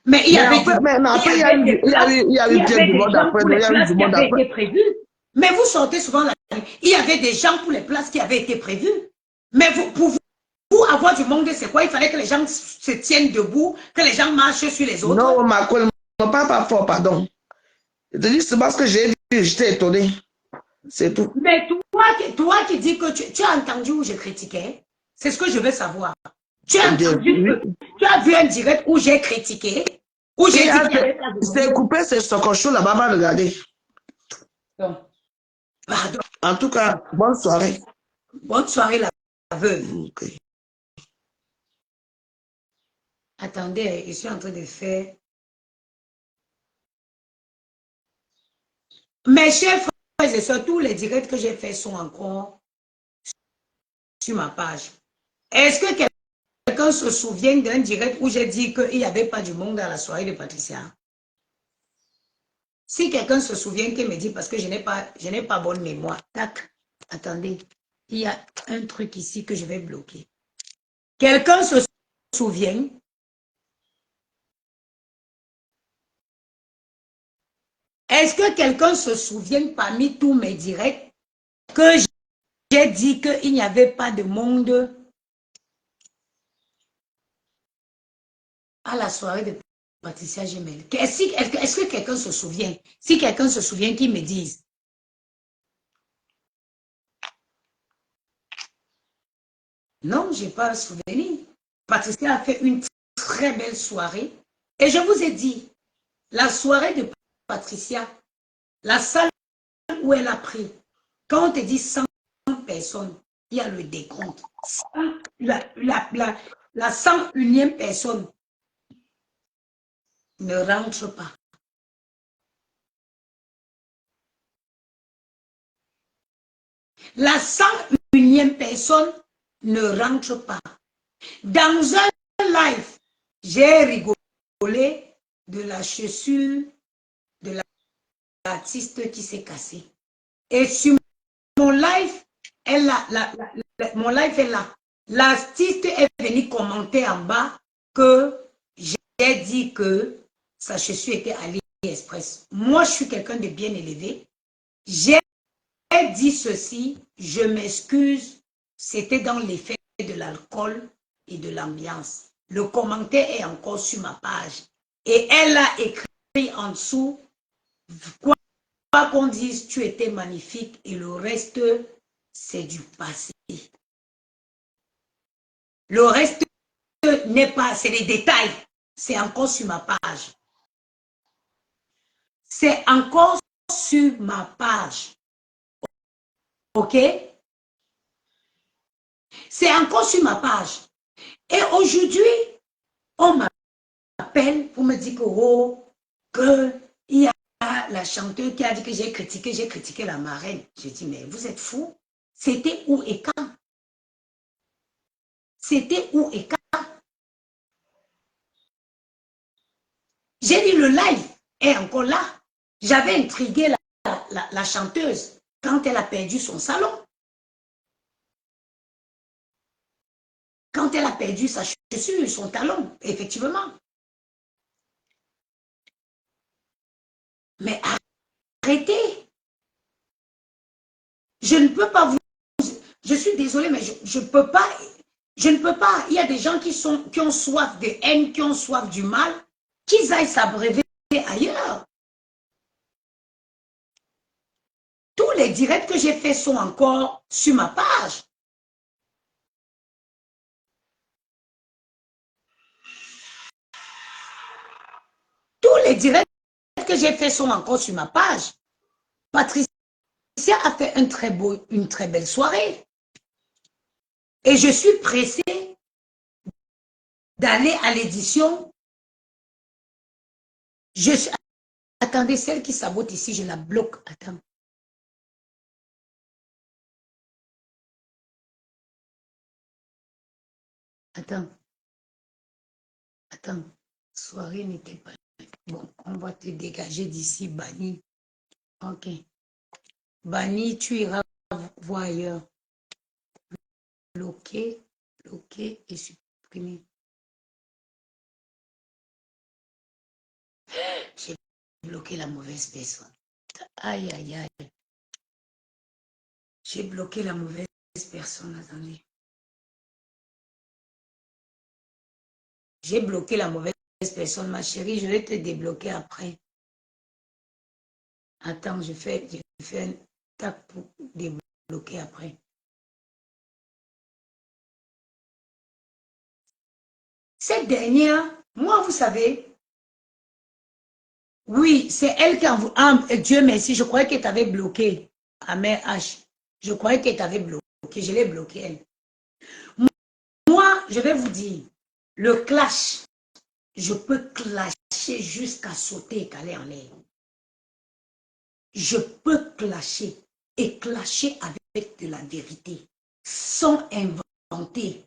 Mais il y avait du monde. Mais Il y après, avait des places. il y a Il y eu plein avait du des monde gens après. pour Donc, il les y a eu places du qui monde avaient après. été prévues. Mais vous sortez souvent la nuit. Il y avait des gens pour les places qui avaient été prévues. Mais pour vous avoir du monde, c'est quoi? Il fallait que les gens se tiennent debout, que les gens marchent sur les autres. Non, ma ne me parle pas fort, pardon. Je te dis, c'est parce que j'ai vu, j'étais étonné. C'est tout. Mais toi qui dis que tu as entendu où je critiquais, c'est ce que je veux savoir. Tu as Bien, entendu oui. que tu as vu un direct où j'ai critiqué, où j'ai dit qu'il n'y avait pas de C'est monde. coupé, c'est Soko Show là-bas, va regarder. Donc, pardon. En tout cas, bonne soirée. Bonne soirée, la veuve. Okay. Attendez, je suis en train de faire. Mes chers frères et sœurs, tous les directs que j'ai faits sont encore sur ma page. Est-ce que quelqu'un se souvient d'un direct où j'ai dit qu'il n'y avait pas du monde à la soirée de Patricia? Si quelqu'un se souvient, qu'il me dit, parce que je n'ai pas bonne mémoire. Tac, attendez, il y a un truc ici que je vais bloquer. Quelqu'un se souvient? Est-ce que quelqu'un se souvient parmi tous mes directs que j'ai dit qu'il n'y avait pas de monde à la soirée de Patricia Gemel? Est-ce que quelqu'un se souvient? Si quelqu'un se souvient, qu'il me dise. Non, je n'ai pas un souvenir. Patricia a fait une très belle soirée. Et je vous ai dit, la soirée de Patricia, la salle où elle a pris, quand on te dit 100 personnes, il y a le décompte. La 101e personne ne rentre pas. La 101e personne ne rentre pas. Dans un live, j'ai rigolé de la chaussure de l'artiste qui s'est cassée. Et sur mon live, mon live est là. L'artiste est venu commenter en bas que j'ai dit que sa chaussure était AliExpress. Moi, je suis quelqu'un de bien élevé. J'ai dit ceci, je m'excuse, c'était dans l'effet de l'alcool et de l'ambiance. Le commentaire est encore sur ma page. Et elle a écrit en dessous, quoi qu'on dise, tu étais magnifique et le reste, c'est du passé. Le reste n'est pas, c'est les détails. C'est encore sur ma page. C'est encore sur ma page. OK? C'est encore sur ma page. Et aujourd'hui, on m'appelle pour me dire que, oh, qu'il y a la chanteuse qui a dit que j'ai critiqué la marraine. J'ai dit, mais vous êtes fous? C'était où et quand? C'était où et quand? J'ai dit, le live est encore là. J'avais intrigué la chanteuse quand elle a perdu son salon. Quand elle a perdu sa chaussure, son talon, effectivement. Mais arrêtez. Je ne peux pas vous... Je suis désolée, mais je ne peux pas... Je ne peux pas. Il y a des gens qui ont soif de haine, qui ont soif du mal, qu'ils aillent s'abreuver ailleurs. Tous les directs que j'ai faits sont encore sur ma page. Tous les directs que j'ai faits sont encore sur ma page. Patricia a fait une très belle soirée. Et je suis pressée d'aller à l'édition. Attendez, celle qui sabote ici, je la bloque. Attends. Attends. Soirée n'était pas... Bon, on va te dégager d'ici, banni. Ok. Banni, tu iras voir ailleurs. Bloquer et supprimer. J'ai bloqué la mauvaise personne. Aïe, aïe, aïe. J'ai bloqué la mauvaise personne. Attendez. J'ai bloqué la mauvaise personne, ma chérie. Je vais te débloquer après. Attends, je fais un tac pour débloquer après. Cette dernière, moi, vous savez, oui, c'est elle qui a... Ah, Dieu merci, je croyais qu'elle t'avait bloqué. À mère H. Je croyais qu'elle t'avait bloqué. Je l'ai bloqué, elle. Moi, je vais vous dire, le clash, je peux clasher jusqu'à sauter et caler en l'air. Je peux clasher et clasher avec de la vérité, sans inventer.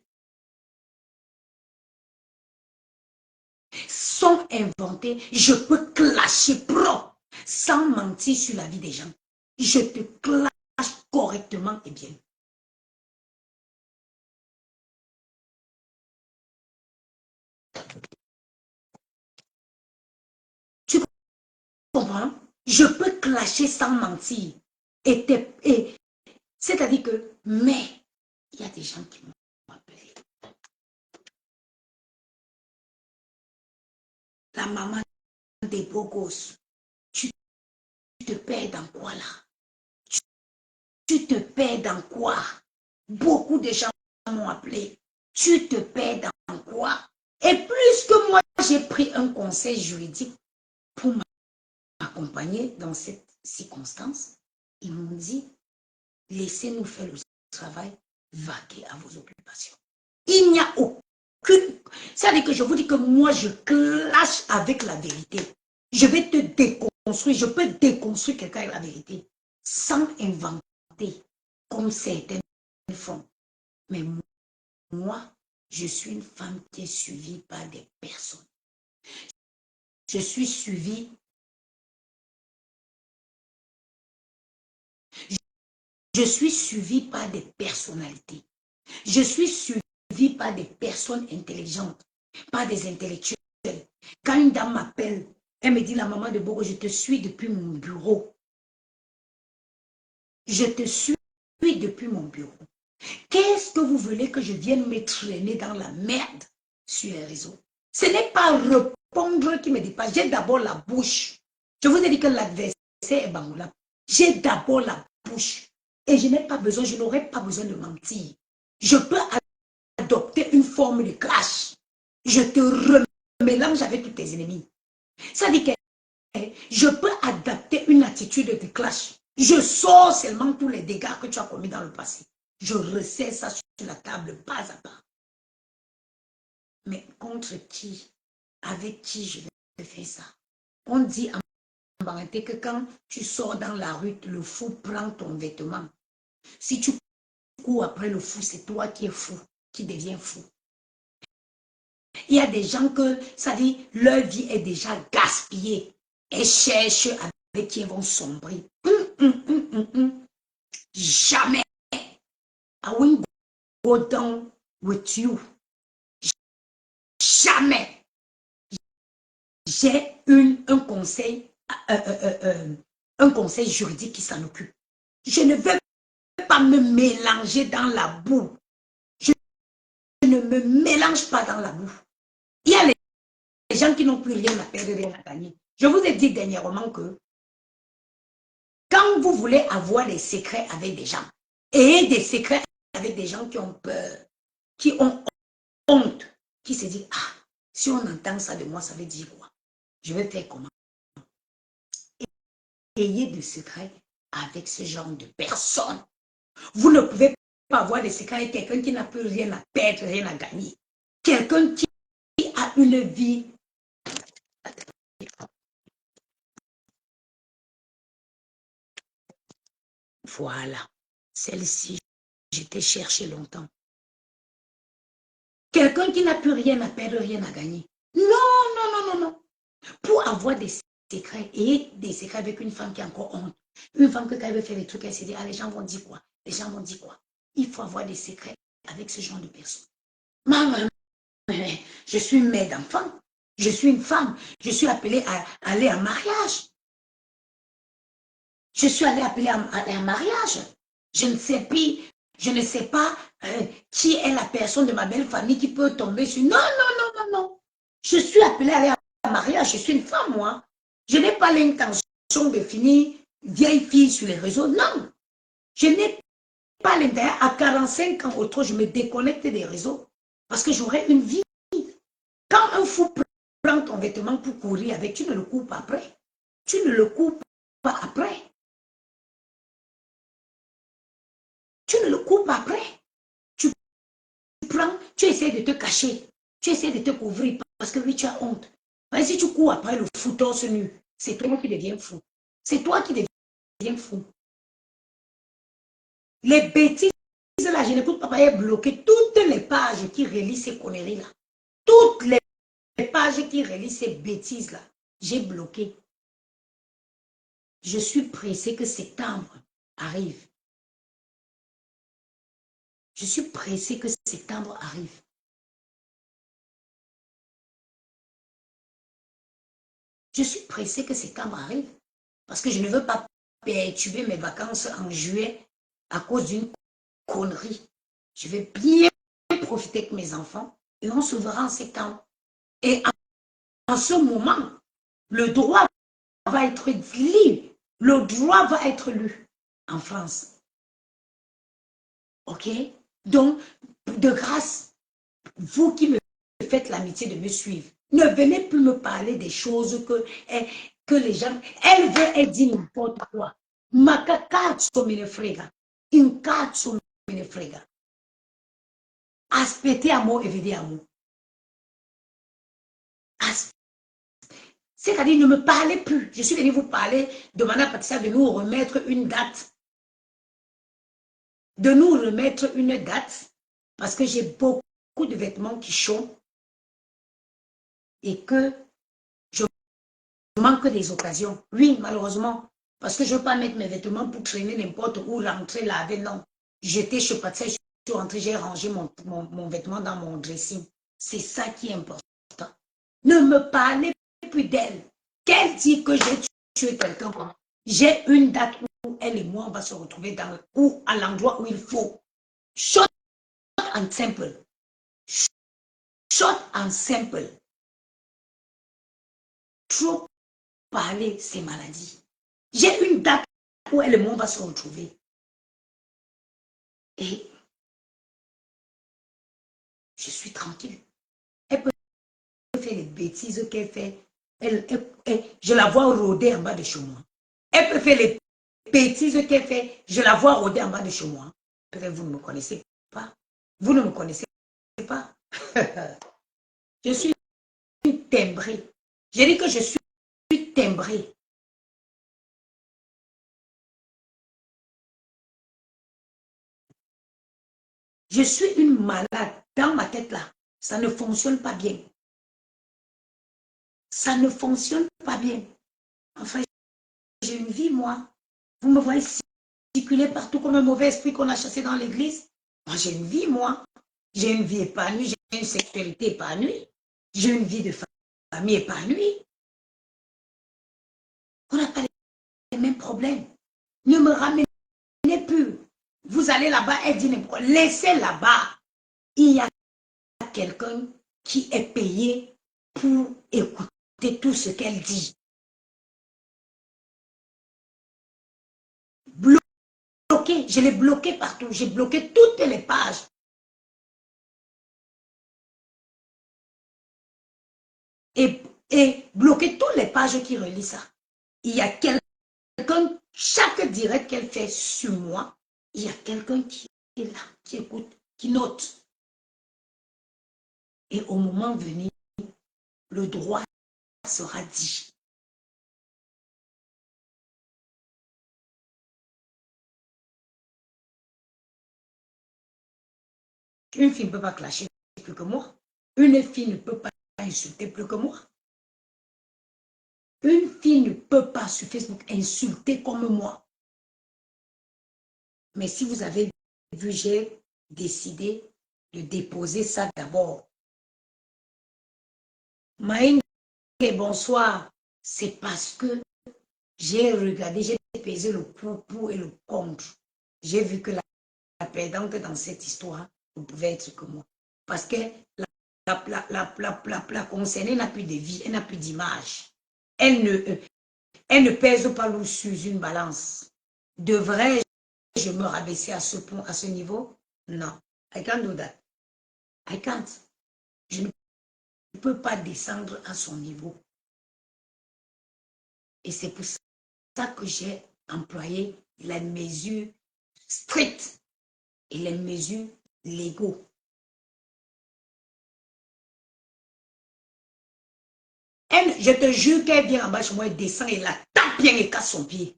Sans inventer, je peux clasher propre, sans mentir sur la vie des gens. Je te clash correctement et bien. Tu comprends? Je peux clasher sans mentir. C'est-à-dire que, mais, il y a des gens qui m'ont appelé. La maman des beaux gosses, tu te perds dans quoi là? Tu te perds dans quoi? Beaucoup de gens m'ont appelé. Tu te perds dans quoi? Et plus que moi, j'ai pris un conseil juridique pour m'accompagner dans cette circonstance, ils m'ont dit, laissez-nous faire le travail, vaquez à vos occupations. Il n'y a aucune... C'est-à-dire que je vous dis que moi, je clash avec la vérité. Je vais te déconstruire, je peux déconstruire quelqu'un avec la vérité, sans inventer, comme certaines font. Mais moi, je suis une femme qui est suivie par des personnes. Je suis suivie. Je suis suivie par des personnalités. Je suis suivie par des personnes intelligentes, par des intellectuels. Quand une dame m'appelle, elle me dit, la maman de Bogo, je te suis depuis mon bureau. Je te suis depuis mon bureau. Qu'est-ce que vous voulez que je vienne me traîner dans la merde sur les réseaux? Ce n'est pas répondre qui me dépasse. J'ai d'abord la bouche. Je vous ai dit que l'adversaire est bangoula. J'ai d'abord la bouche. Et je n'ai pas besoin, je n'aurai pas besoin de mentir. Je peux adopter une forme de clash. Je te remélange avec tous tes ennemis. Ça dit que je peux adapter une attitude de clash. Je sors seulement tous les dégâts que tu as commis dans le passé. Je resserre ça sur la table, pas à pas. Mais contre qui, avec qui je vais faire ça? On dit en parenté que quand tu sors dans la rue, le fou prend ton vêtement. Si tu cours après le fou, c'est toi qui es fou, qui deviens fou. Il y a des gens que, ça dit, leur vie est déjà gaspillée. Et cherchent avec qui ils vont sombrer. Jamais. I won't go down with you. Jamais. J'ai un conseil juridique qui s'en occupe. Je ne veux pas me mélanger dans la boue. Je ne me mélange pas dans la boue. Il y a les gens qui n'ont plus rien à perdre, rien à gagner. Je vous ai dit dernièrement que quand vous voulez avoir des secrets avec des gens, et des secrets avec des gens qui ont peur, qui ont honte, qui se disent, ah, si on entend ça de moi, ça veut dire quoi? Je vais faire comment? Ayez des secrets avec ce genre de personnes. Vous ne pouvez pas avoir des secrets avec quelqu'un qui n'a plus rien à perdre, rien à gagner. Quelqu'un qui a une vie. Voilà. Celle-ci, je t'ai cherché longtemps. Quelqu'un qui n'a plus rien à perdre, rien à gagner. Non, non, non, non, non. Pour avoir des secrets et des secrets avec une femme qui a encore honte. Une femme que quand elle veut faire des trucs, elle se dit, ah, les gens vont dire quoi? Les gens vont dire quoi? Il faut avoir des secrets avec ce genre de personnes. Maman, je suis une mère d'enfant. Je suis une femme. Je suis appelée à aller en mariage. Je suis appelée à aller en mariage. Je ne sais pas qui est la personne de ma belle famille qui peut tomber sur... Non, non, non, non, non. Je suis appelée à aller en mariage. Je suis une femme, moi. Je n'ai pas l'intention de finir vieille fille sur les réseaux. Non. Je n'ai pas l'intérêt. À 45 ans ou trop, je me déconnecte des réseaux parce que j'aurai une vie. Quand un fou prend ton vêtement pour courir avec, tu ne le coupes pas après. Tu ne le coupes pas après. Tu ne le coupes pas après. Tu prends, tu essaies de te cacher. Tu essaies de te couvrir parce que oui, tu as honte. Mais si tu cours après le fou torse nu, c'est toi qui deviens fou. C'est toi qui deviens fou. Les bêtises là, je n'écoute pas, il bloqué toutes les pages qui relient ces conneries là. Toutes les pages qui relient ces bêtises là, j'ai bloqué. Je suis pressée que septembre arrive. Je suis pressée que septembre arrive. Je suis pressée que septembre arrive. Parce que je ne veux pas perturber mes vacances en juillet à cause d'une connerie. Je vais bien profiter avec mes enfants et on se verra en septembre. Et en ce moment, le droit va être lu. Le droit va être lu en France. OK? Donc, de grâce, vous qui me faites l'amitié de me suivre, ne venez plus me parler des choses que les gens... Elle dit n'importe quoi. Ma cazzo me ne frega. Un cazzo me ne frega. Aspettiamo e vediamo. C'est-à-dire, ne me parlez plus. Je suis venue vous parler, demander à Patricia de nous remettre une date. De nous remettre une date. Parce que j'ai beaucoup de vêtements qui chauffent. Et que je manque des occasions. Oui, malheureusement. Parce que je ne veux pas mettre mes vêtements pour traîner n'importe où, rentrer, laver. Non. J'étais chez Patricia, je suis rentrée, j'ai rangé mon vêtement dans mon dressing. C'est ça qui est important. Ne me parlez plus d'elle. Qu'elle dit que j'ai tué quelqu'un. J'ai une date où elle et moi, on va se retrouver à l'endroit où il faut. Short and simple. Short and simple. Trop parler, c'est maladie. J'ai une date où elle et moi, on va se retrouver. Et je suis tranquille. Elle peut faire les bêtises qu'elle fait. Je la vois rôder en bas de chez moi. Elle peut faire les bêtises qu'elle fait. Je la vois rôder en bas de chez moi. Peut-être vous ne me connaissez pas. Vous ne me connaissez pas. Je suis timbrée. J'ai dit que je suis timbrée. Je suis une malade dans ma tête là. Ça ne fonctionne pas bien. Ça ne fonctionne pas bien. Enfin, j'ai une vie, moi. Vous me voyez circuler partout comme un mauvais esprit qu'on a chassé dans l'église. Moi, j'ai une vie, moi. J'ai une vie épanouie, j'ai une sexualité épanouie. J'ai une vie de famille épanouie. On n'a pas les mêmes problèmes. Ne me ramenez plus. Vous allez là-bas, elle dit n'importe quoi. Laissez là-bas. Il y a quelqu'un qui est payé pour écouter tout ce qu'elle dit. Bloqué, je l'ai bloqué partout. J'ai bloqué toutes les pages. Et bloqué toutes les pages qui relient ça. Il y a quelqu'un, chaque direct qu'elle fait sur moi, il y a quelqu'un qui est là, qui écoute, qui note. Et au moment venu, le droit sera dit. Une fille ne peut pas clasher plus que moi. Une fille ne peut pas insulter plus que moi. Une fille ne peut pas sur Facebook insulter comme moi. Mais si vous avez vu, j'ai décidé de déposer ça d'abord. Maïngue, bonsoir. C'est parce que j'ai regardé, j'ai pesé le pour et le contre. J'ai vu que la perdante dans cette histoire ne pouvait être que moi. Parce que la concernée n'a plus de vie, elle n'a plus d'image. Elle ne pèse pas lourd sur une balance. Devrais-je me rabaisser à ce point, à ce niveau? Non. I can't do that. I can't. Je ne peux pas descendre à son niveau. Et c'est pour ça que j'ai employé les mesures strictes et les mesures légaux. Elle, je te jure qu'elle vient en bas chez moi, elle descend et la tape bien et casse son pied.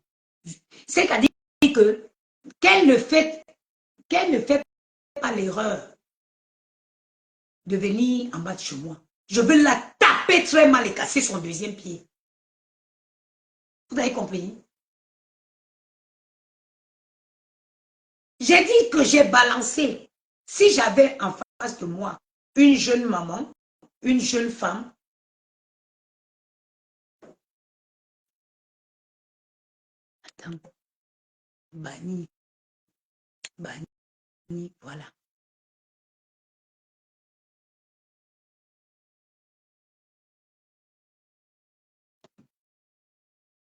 C'est-à-dire que qu'elle ne fait pas l'erreur de venir en bas de chez moi. Je veux la taper très mal et casser son deuxième pied. Vous avez compris? J'ai dit que j'ai balancé. Si j'avais en face de moi une jeune maman, une jeune femme, attends, banni, voilà.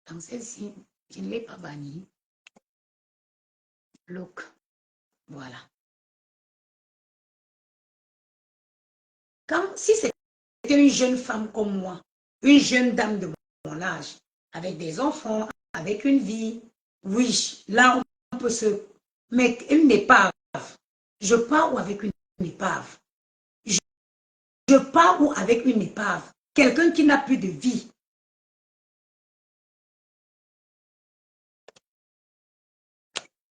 Dans celle-ci, je ne l'ai pas banni. Look, voilà. Si c'était une jeune femme comme moi, une jeune dame de mon âge, avec des enfants, avec une vie, oui, là on peut se... Mais une épave, je pars ou avec une épave? Je pars ou avec une épave? Quelqu'un qui n'a plus de vie.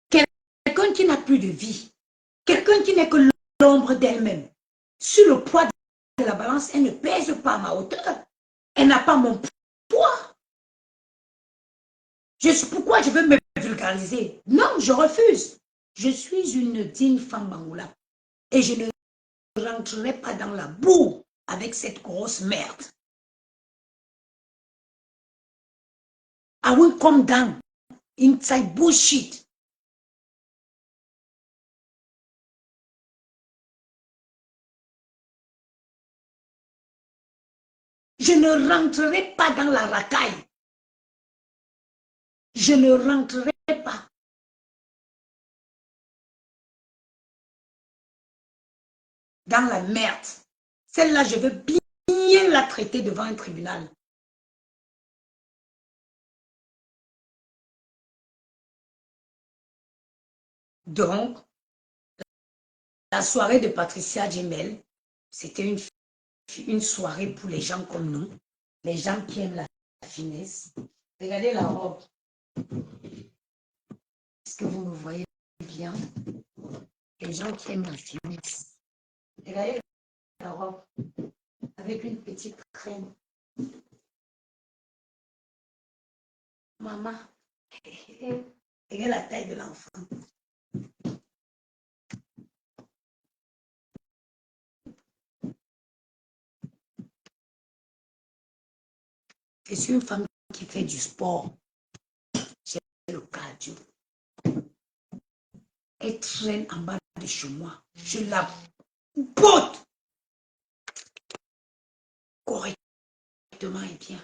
Quelqu'un qui n'a plus de vie. Quelqu'un qui n'est que l'ombre d'elle-même. Sur le poids de la balance, elle ne pèse pas à ma hauteur. Elle n'a pas mon poids. Pourquoi je veux me vulgariser? Non, je refuse. Je suis une digne femme bangoula. Et je ne rentrerai pas dans la boue avec cette grosse merde. I will come down inside bullshit. Je ne rentrerai pas dans la racaille. Je ne rentrerai pas. Dans la merde. Celle-là, je veux bien la traiter devant un tribunal. Donc, la soirée de Patricia Jemel, c'était une soirée pour les gens comme nous, les gens qui aiment la finesse. Regardez la robe. Est-ce que vous me voyez bien? Les gens qui aiment la finesse. Regardez la robe avec une petite crème. Maman, regardez la taille de l'enfant. Je suis une femme qui fait du sport. J'ai le cardio. Elle traîne en bas de chez moi. Je la botte correctement et bien.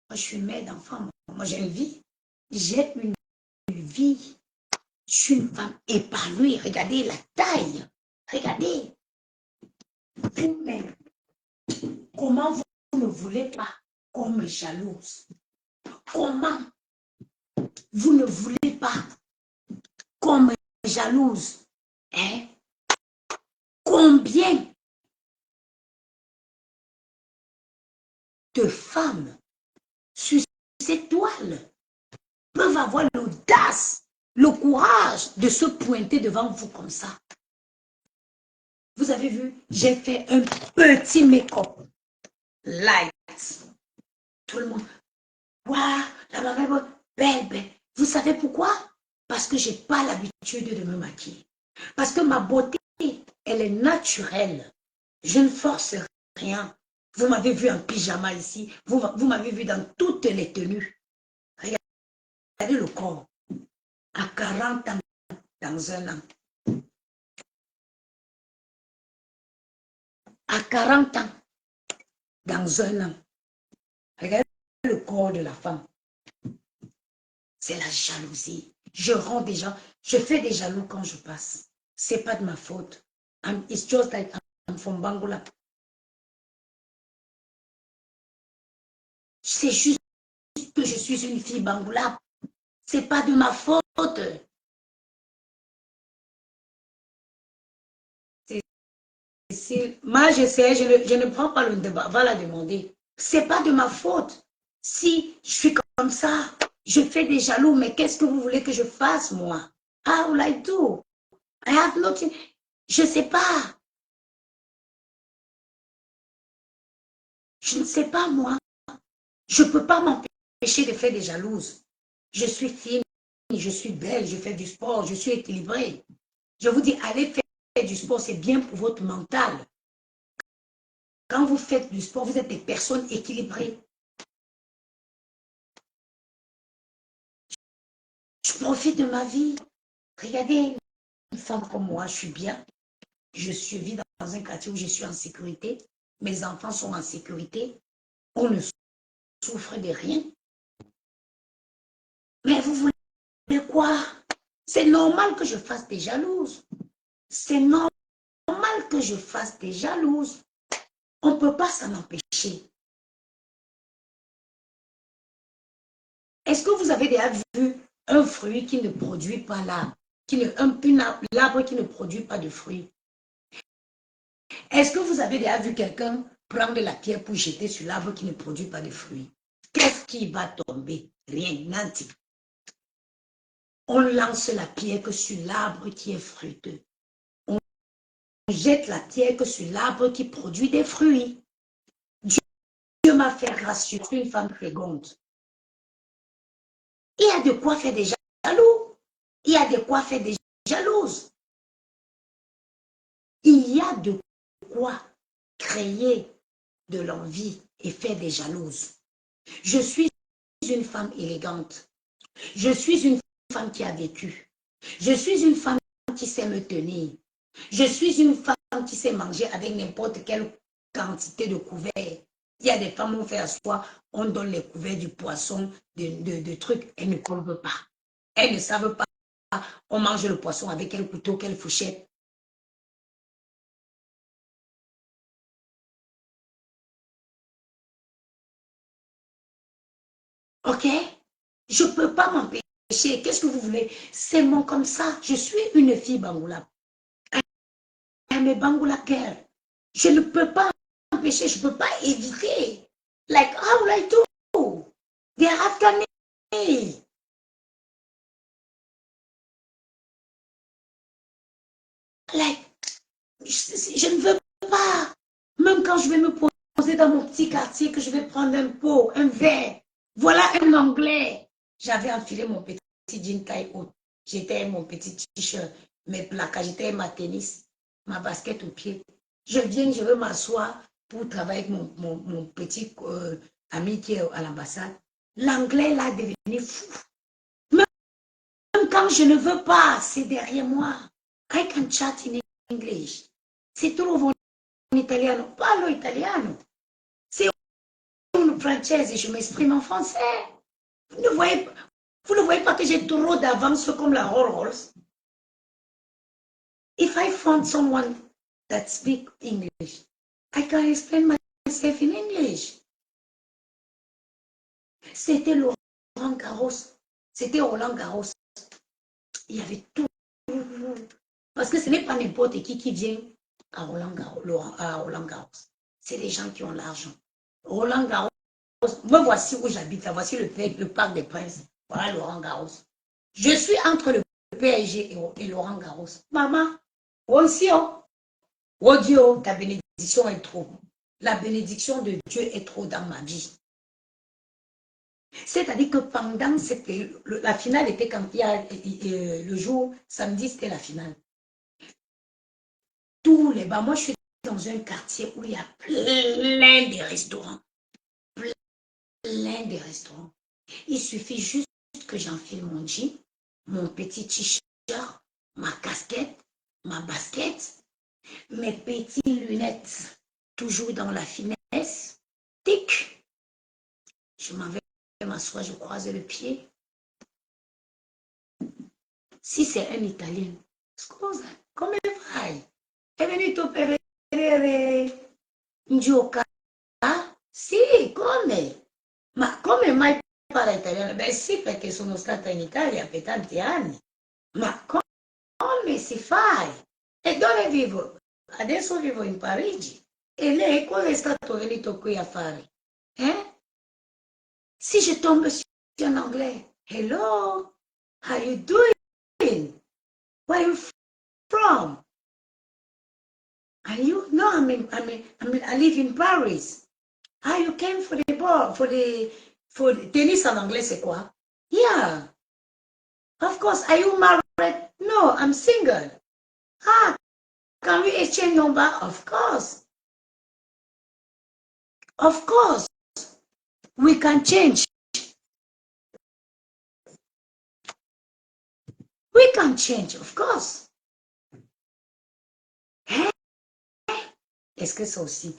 Moi, je suis mère d'enfant. Moi, j'ai une vie. J'ai une vie. Je suis une femme épanouie. Regardez la taille. Regardez. Mais comment vous ne voulez pas qu'on me jalouse? Comment vous ne voulez pas qu'on me jalouse? Hein? Combien de femmes sur cette toile peuvent avoir l'audace, le courage de se pointer devant vous comme ça? Vous avez vu, j'ai fait un petit make-up light. Tout le monde, waouh, la maman est belle, belle. Vous savez pourquoi? Parce que je n'ai pas l'habitude de me maquiller. Parce que ma beauté, elle est naturelle. Je ne force rien. Vous m'avez vu en pyjama ici. Vous m'avez vu dans toutes les tenues. Regardez le corps. À 40 ans, dans un an. À 40 ans, dans un an. Regardez le corps de la femme. C'est la jalousie. Je rends des gens, je fais des jaloux quand je passe. C'est pas de ma faute. It's just like I'm from Bangola. C'est juste que je suis une fille Bangola. C'est pas de ma faute. Moi, je sais, je ne prends pas le débat. Va la demander. C'est pas de ma faute. Si je suis comme ça, je fais des jaloux, mais qu'est-ce que vous voulez que je fasse, moi? How will I do? I have nothing. Je sais pas. Je ne sais pas, moi. Je ne peux pas m'empêcher de faire des jalouses. Je suis fine, je suis belle, je fais du sport, je suis équilibrée. Je vous dis, allez faire du sport, c'est bien pour votre mental. Quand vous faites du sport, vous êtes des personnes équilibrées. Je profite de ma vie. Regardez, une femme comme moi, je suis bien. Je vis dans un quartier où je suis en sécurité. Mes enfants sont en sécurité. On ne souffre de rien. Mais vous voulez quoi? C'est normal que je fasse des jalouses. C'est normal que je fasse des jalouses. On ne peut pas s'en empêcher. Est-ce que vous avez déjà vu un fruit qui ne produit pas l'arbre? L'arbre qui ne produit pas de fruits? Est-ce que vous avez déjà vu quelqu'un prendre la pierre pour jeter sur l'arbre qui ne produit pas de fruits? Qu'est-ce qui va tomber? Rien, nanti. On lance la pierre que sur l'arbre qui est fruiteux. On jette la pierre que sur l'arbre qui produit des fruits. Dieu m'a fait grâce, je suis une femme féconde. Il y a de quoi faire des jaloux. Il y a de quoi faire des jalouses. Il y a de quoi créer de l'envie et faire des jalouses. Je suis une femme élégante. Je suis une femme qui a vécu. Je suis une femme qui sait me tenir. Je suis une femme qui sait manger avec n'importe quelle quantité de couverts. Il y a des femmes, on fait asseoir, on donne les couverts du poisson, de trucs. Elles ne peuvent pas. Elles ne savent pas. On mange le poisson avec quel couteau, quelle fourchette. OK? Je ne peux pas m'empêcher Qu'est-ce que vous voulez? C'est mon comme ça. Je suis une fille Bangoula. I'm a Bangoula girl. Je ne peux pas empêcher, je ne peux pas éviter. Like, how will I do? They are after me. Like, je ne veux pas. Même quand je vais me poser dans mon petit quartier, que je vais prendre un pot, un verre. Voilà un Anglais. J'avais enfilé mon petit jean taille haute. J'étais mon petit t-shirt, mes placards, j'étais ma tennis, ma basket au pied. Je viens, je veux m'asseoir pour travailler avec mon petit ami qui est à l'ambassade. L'anglais l'a devenu fou. Même quand je ne veux pas, c'est derrière moi. I can chat in English. Se trovo en italiano, parlo italiano. C'est une française et je m'exprime en français. Vous ne voyez pas que j'ai trop d'avance comme la Rolls-Royce. If I found someone that speaks English, I can explain myself in English. C'était Laurent Garros. C'était Roland Garros. Il y avait tout. Parce que ce n'est pas n'importe qui vient à Roland Garros. C'est les gens qui ont l'argent. Roland Garros, me voici où j'habite. Voici le Parc des Princes. Voilà Laurent Garros. Je suis entre le PSG et Laurent Garros. Maman, aussi, oh Dieu, ta bénédiction est trop. La bénédiction de Dieu est trop dans ma vie. C'est-à-dire que pendant la finale était quand il y a le jour, samedi, c'était la finale. Tous les bars, moi je suis dans un quartier où il y a plein de restaurants. Plein de restaurants. Il suffit juste que j'enfile mon jean, mon petit t-shirt, ma casquette, ma basket, mes petites lunettes, toujours dans la finesse. Tic! Je m'en vais m'asseoir, je croise le pied. Si c'est un Italien, scusa, come fai? È venuto per vedere Gioca? Sì, come? Ma come mai parla italiano? Beh sì, perché sono stata in Italia per tanti anni. Ma come si fa? E dove vivo? Adesso vivo in Parigi. E lei cosa è stato venuto qui a fare? Si je tombe sur un anglais, hello, how you doing? Where are you from? Are you? No, I live in Paris. Ah, you came for the ball, for the tennis en anglais, c'est quoi? Yeah. Of course. Are you married? No, I'm single. Ah, can we exchange number? Of course. Of course. We can change. We can change, of course. Est-ce que ça aussi,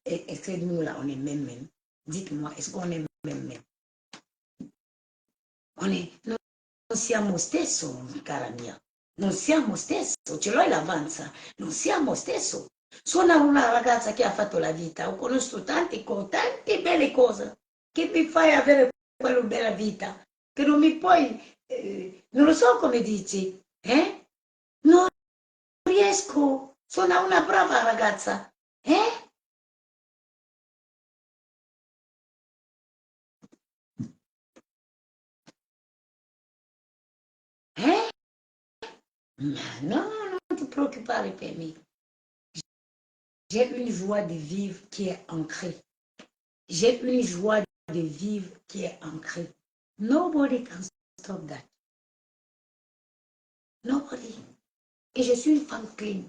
est-ce que nous là, on est même? Dites-moi, est-ce qu'on est même? On est, non siamo stesso, cara mia. Non siamo stesso, ce l'ho l'avanza. Non siamo stesso. Sono una ragazza che ha fatto la vita, ho conosciuto tante belle cose, che mi fai avere quella bella vita, che non mi puoi, non lo so come dici, non riesco, sono una brava ragazza, Non, non te préoccupez per me. J'ai une joie de vivre qui est ancrée. J'ai une joie de vivre qui est ancrée. Nobody can stop that. Nobody. Et je suis une femme clean.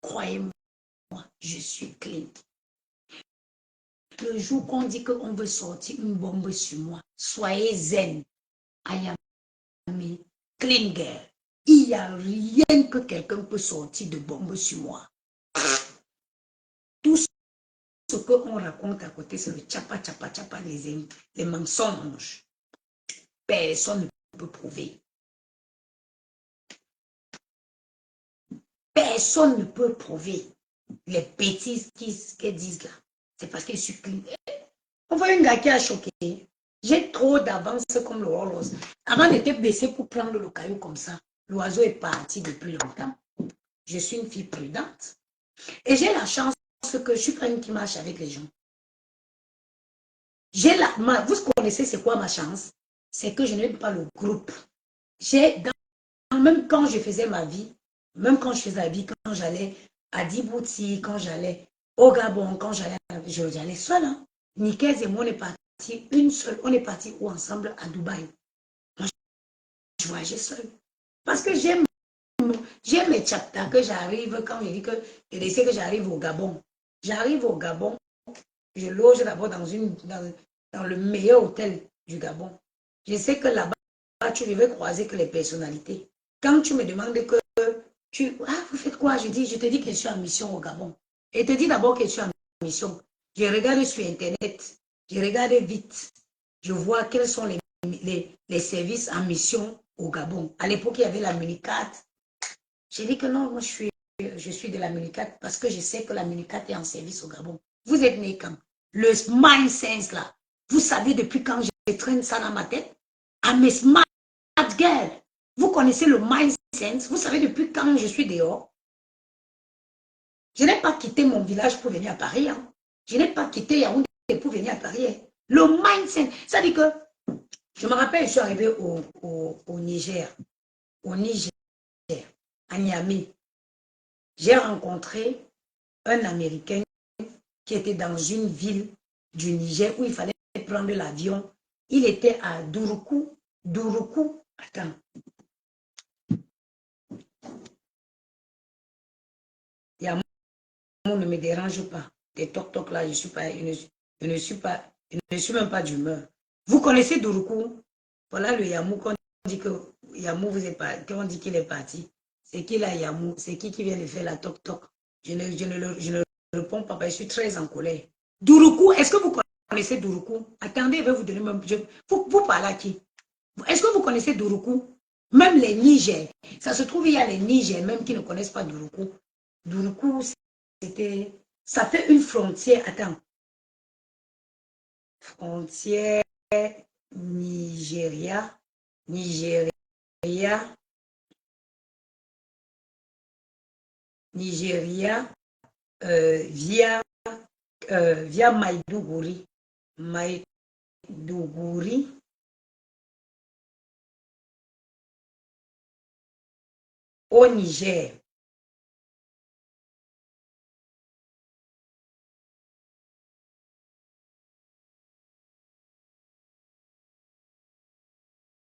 Croyez-moi, je suis clean. Le jour qu'on dit qu'on veut sortir une bombe sur moi, soyez zen. I am a clean girl. Il n'y a rien que quelqu'un peut sortir de bombe sur moi. Tout ce qu'on raconte à côté, c'est le tchapa, les mensonges. Personne ne peut prouver. Personne ne peut prouver les bêtises qu'ils disent là. C'est parce que je suis clean. On voit un gars qui a choqué. J'ai trop d'avance comme le Rolls. Avant d'être baissé pour prendre le caillou comme ça, l'oiseau est parti depuis longtemps. Je suis une fille prudente. Et j'ai la chance que je suis pas une qui marche avec les gens. Vous connaissez c'est quoi ma chance? C'est que je n'aime pas le groupe. Même quand je faisais ma vie, même quand je faisais la vie, quand j'allais à Djibouti, quand j'allais au Gabon, quand j'allais seule. Hein. Nikez et moi, on est partis une seule. On est partis ensemble à Dubaï. Moi, je voyageais seule. Parce que j'aime mes chapters que j'arrive, quand je dis que je décide que j'arrive au Gabon. J'arrive au Gabon, je loge d'abord dans le meilleur hôtel du Gabon. Je sais que là-bas, tu ne veux croiser que les personnalités. Quand tu me demandes que vous faites quoi? Je te dis que je suis en mission au Gabon. Et te dis d'abord que je suis en mission. Je regarde sur Internet, je regarde vite, je vois quels sont les services en mission au Gabon. À l'époque, il y avait la Municat. J'ai dit que non, moi je suis de la Municat parce que je sais que la Municat est en service au Gabon. Vous êtes né quand? Le mind sense là. Vous savez depuis quand je traîne ça dans ma tête? À mes smart girls. Vous connaissez le mind sense? Vous savez depuis quand je suis dehors? Je n'ai pas quitté mon village pour venir à Paris. Hein. Je n'ai pas quitté Yaoundé pour venir à Paris. Hein. Le mind sense. Ça dit que, je me rappelle, je suis arrivée au Niger. Au Niger, à Niamey. J'ai rencontré un Américain qui était dans une ville du Niger où il fallait prendre l'avion. Il était à Douroukou. Douroukou, attends. Yamou ne me dérange pas. Des toc-toc là, je ne suis même pas d'humeur. Vous connaissez Douroukou? Voilà le Yamou qu'on dit que Yamou vous est pas, qu'on dit qu'il est parti. C'est qui là Yamou? C'est qui vient de faire la toc-toc? Je ne réponds pas, je suis très en colère. Douroukou, est-ce que vous connaissez Douroukou? Attendez, je vais vous donner même... Vous parlez à qui? Est-ce que vous connaissez Douroukou? Même les Niger. Ça se trouve, il y a les Niger même qui ne connaissent pas Douroukou. Douroukou, c'était... Ça fait une frontière. Attends. Frontière Nigeria. Nigeria. Nigeria. Via Maïdougouri. Maïdougouri. Au Niger.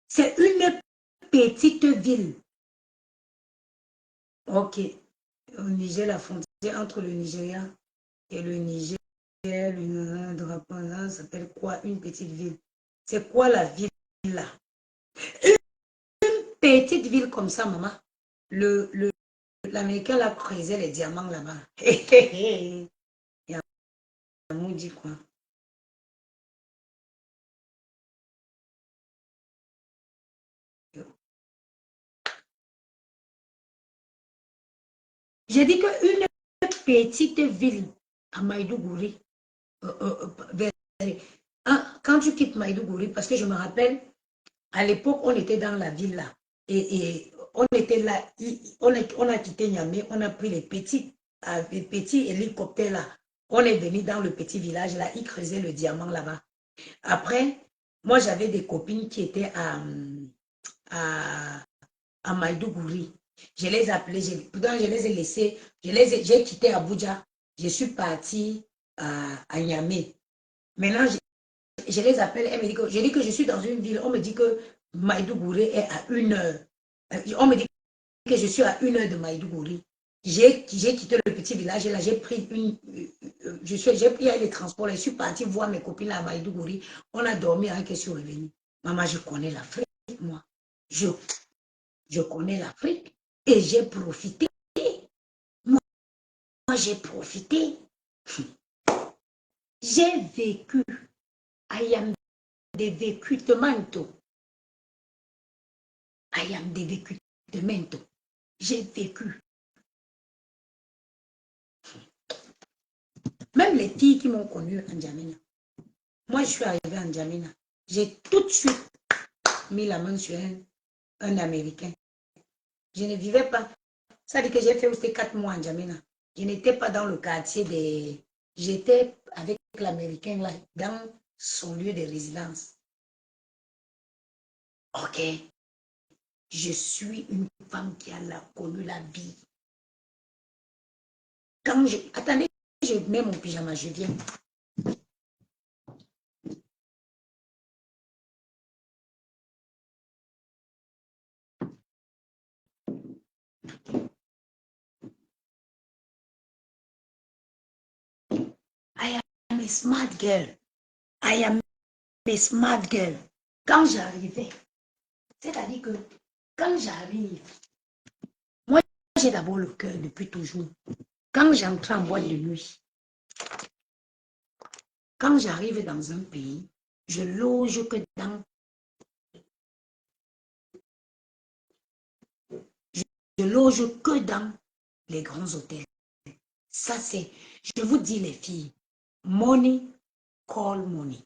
C'est une petite ville. Ok. Au Niger, la frontière entre le Nigeria et le Niger, le drapeau là, s'appelle quoi? Une petite ville. C'est quoi la ville là? Une petite ville comme ça, maman. L'Américain là creusait les diamants là-bas. Yamou dit quoi? J'ai dit qu'une petite ville à Maïdougouri, quand tu quittes Maïdougouri, parce que je me rappelle, à l'époque, on était dans la ville là. Et on était là, on a quitté Niamey, on a pris les petits hélicoptères là. On est venu dans le petit village là, ils creusaient le diamant là-bas. Après, moi j'avais des copines qui étaient à Maïdougouri. Je les appelais, je les ai laissés, j'ai quitté Abuja, je suis partie à Niamey. Maintenant, je les appelle, elle me dit que, je dis que je suis dans une ville, on me dit que Maïdougouri est à 1 heure. On me dit que je suis à 1 heure de Maïdougouri. J'ai quitté le petit village et là, j'ai pris j'ai pris les transports, je suis partie voir mes copines à Maïdougouri. On a dormi avec et je suis revenue. Maman, je connais l'Afrique, moi. Je connais l'Afrique et j'ai profité. Moi, j'ai profité. J'ai vécu. I am de vécutemento. I am de vécutemento. J'ai vécu. Même les filles qui m'ont connu en N'Djamena. Moi, je suis arrivée en N'Djamena. J'ai tout de suite mis la main sur un Américain. Je ne vivais pas. Ça dit que j'ai fait aussi 4 mois en Djamena. Je n'étais pas dans le quartier des... J'étais avec l'Américain là, dans son lieu de résidence. Ok. Je suis une femme qui a connu la vie. Quand je... Attendez, je mets mon pyjama, je viens. I am a smart girl. I am a smart girl. Quand j'arrivais, c'est-à-dire que quand j'arrive, moi j'ai d'abord le cœur depuis toujours. Quand j'entre en boîte de nuit, quand j'arrive dans un pays, je loge que dans... Je loge que dans les grands hôtels. Ça c'est... Je vous dis les filles, money call money.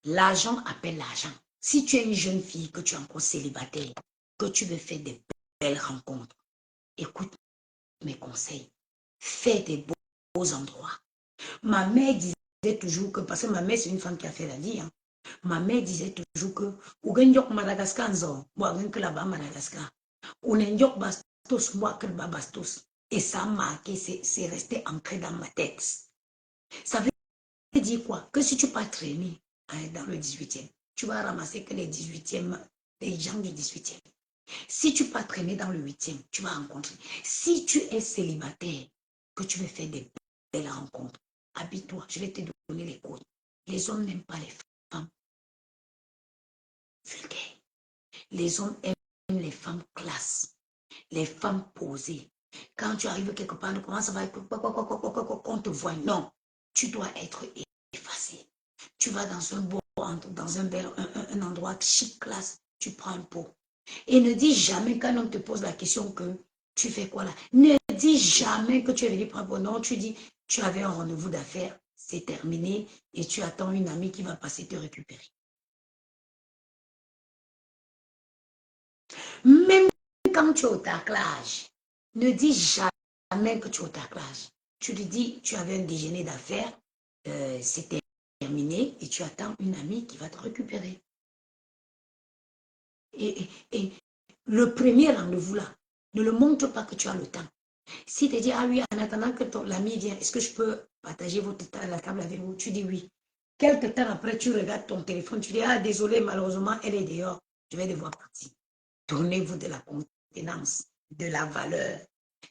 L'argent appelle l'argent. Si tu es une jeune fille, que tu es encore célibataire, que tu veux faire des belles rencontres, écoute mes conseils. Fais des beaux endroits. Ma mère disait toujours que, parce que ma mère c'est une femme qui a fait la vie, hein, ma mère disait toujours que, ou gagnok Madagascar, ou que là-bas Madagascar, ou n'enjok bastos, moi que là bastos. Et ça a marqué, c'est resté ancré dans ma tête. Ça veut dire quoi? Que si tu pas traîner dans le 18e, tu vas ramasser que les 18e, les gens du 18e. Si tu pas traîner dans le 8e, tu vas rencontrer. Si tu es célibataire, que tu veux faire des belles rencontres, habille-toi, je vais te donner les codes. Les hommes n'aiment pas les femmes vulgaires. Les hommes aiment les femmes classes, les femmes posées. Quand tu arrives quelque part, comment ça va être, qu'on te voit? Non, tu dois être effacé. Tu vas dans un beau, dans un bel, un endroit chic, classe, tu prends un pot. Et ne dis jamais, quand on te pose la question que tu fais quoi là, ne dis jamais que tu es venu prendre un pot. Non, tu dis, tu avais un rendez-vous d'affaires, c'est terminé, et tu attends une amie qui va passer te récupérer. Même quand tu es au taclage, ne dis jamais que tu es au taclage. Tu lui dis, tu avais un déjeuner d'affaires, c'est terminé, et tu attends une amie qui va te récupérer. Et le premier rendez-vous là, ne le montre pas que tu as le temps. Si tu dis, ah oui, en attendant que l'ami vienne, est-ce que je peux partager la table avec vous? Tu dis oui. Quelque temps après, tu regardes ton téléphone, tu dis, ah désolé, malheureusement, elle est dehors, je vais devoir partir. Donnez-vous de la contenance, de la valeur.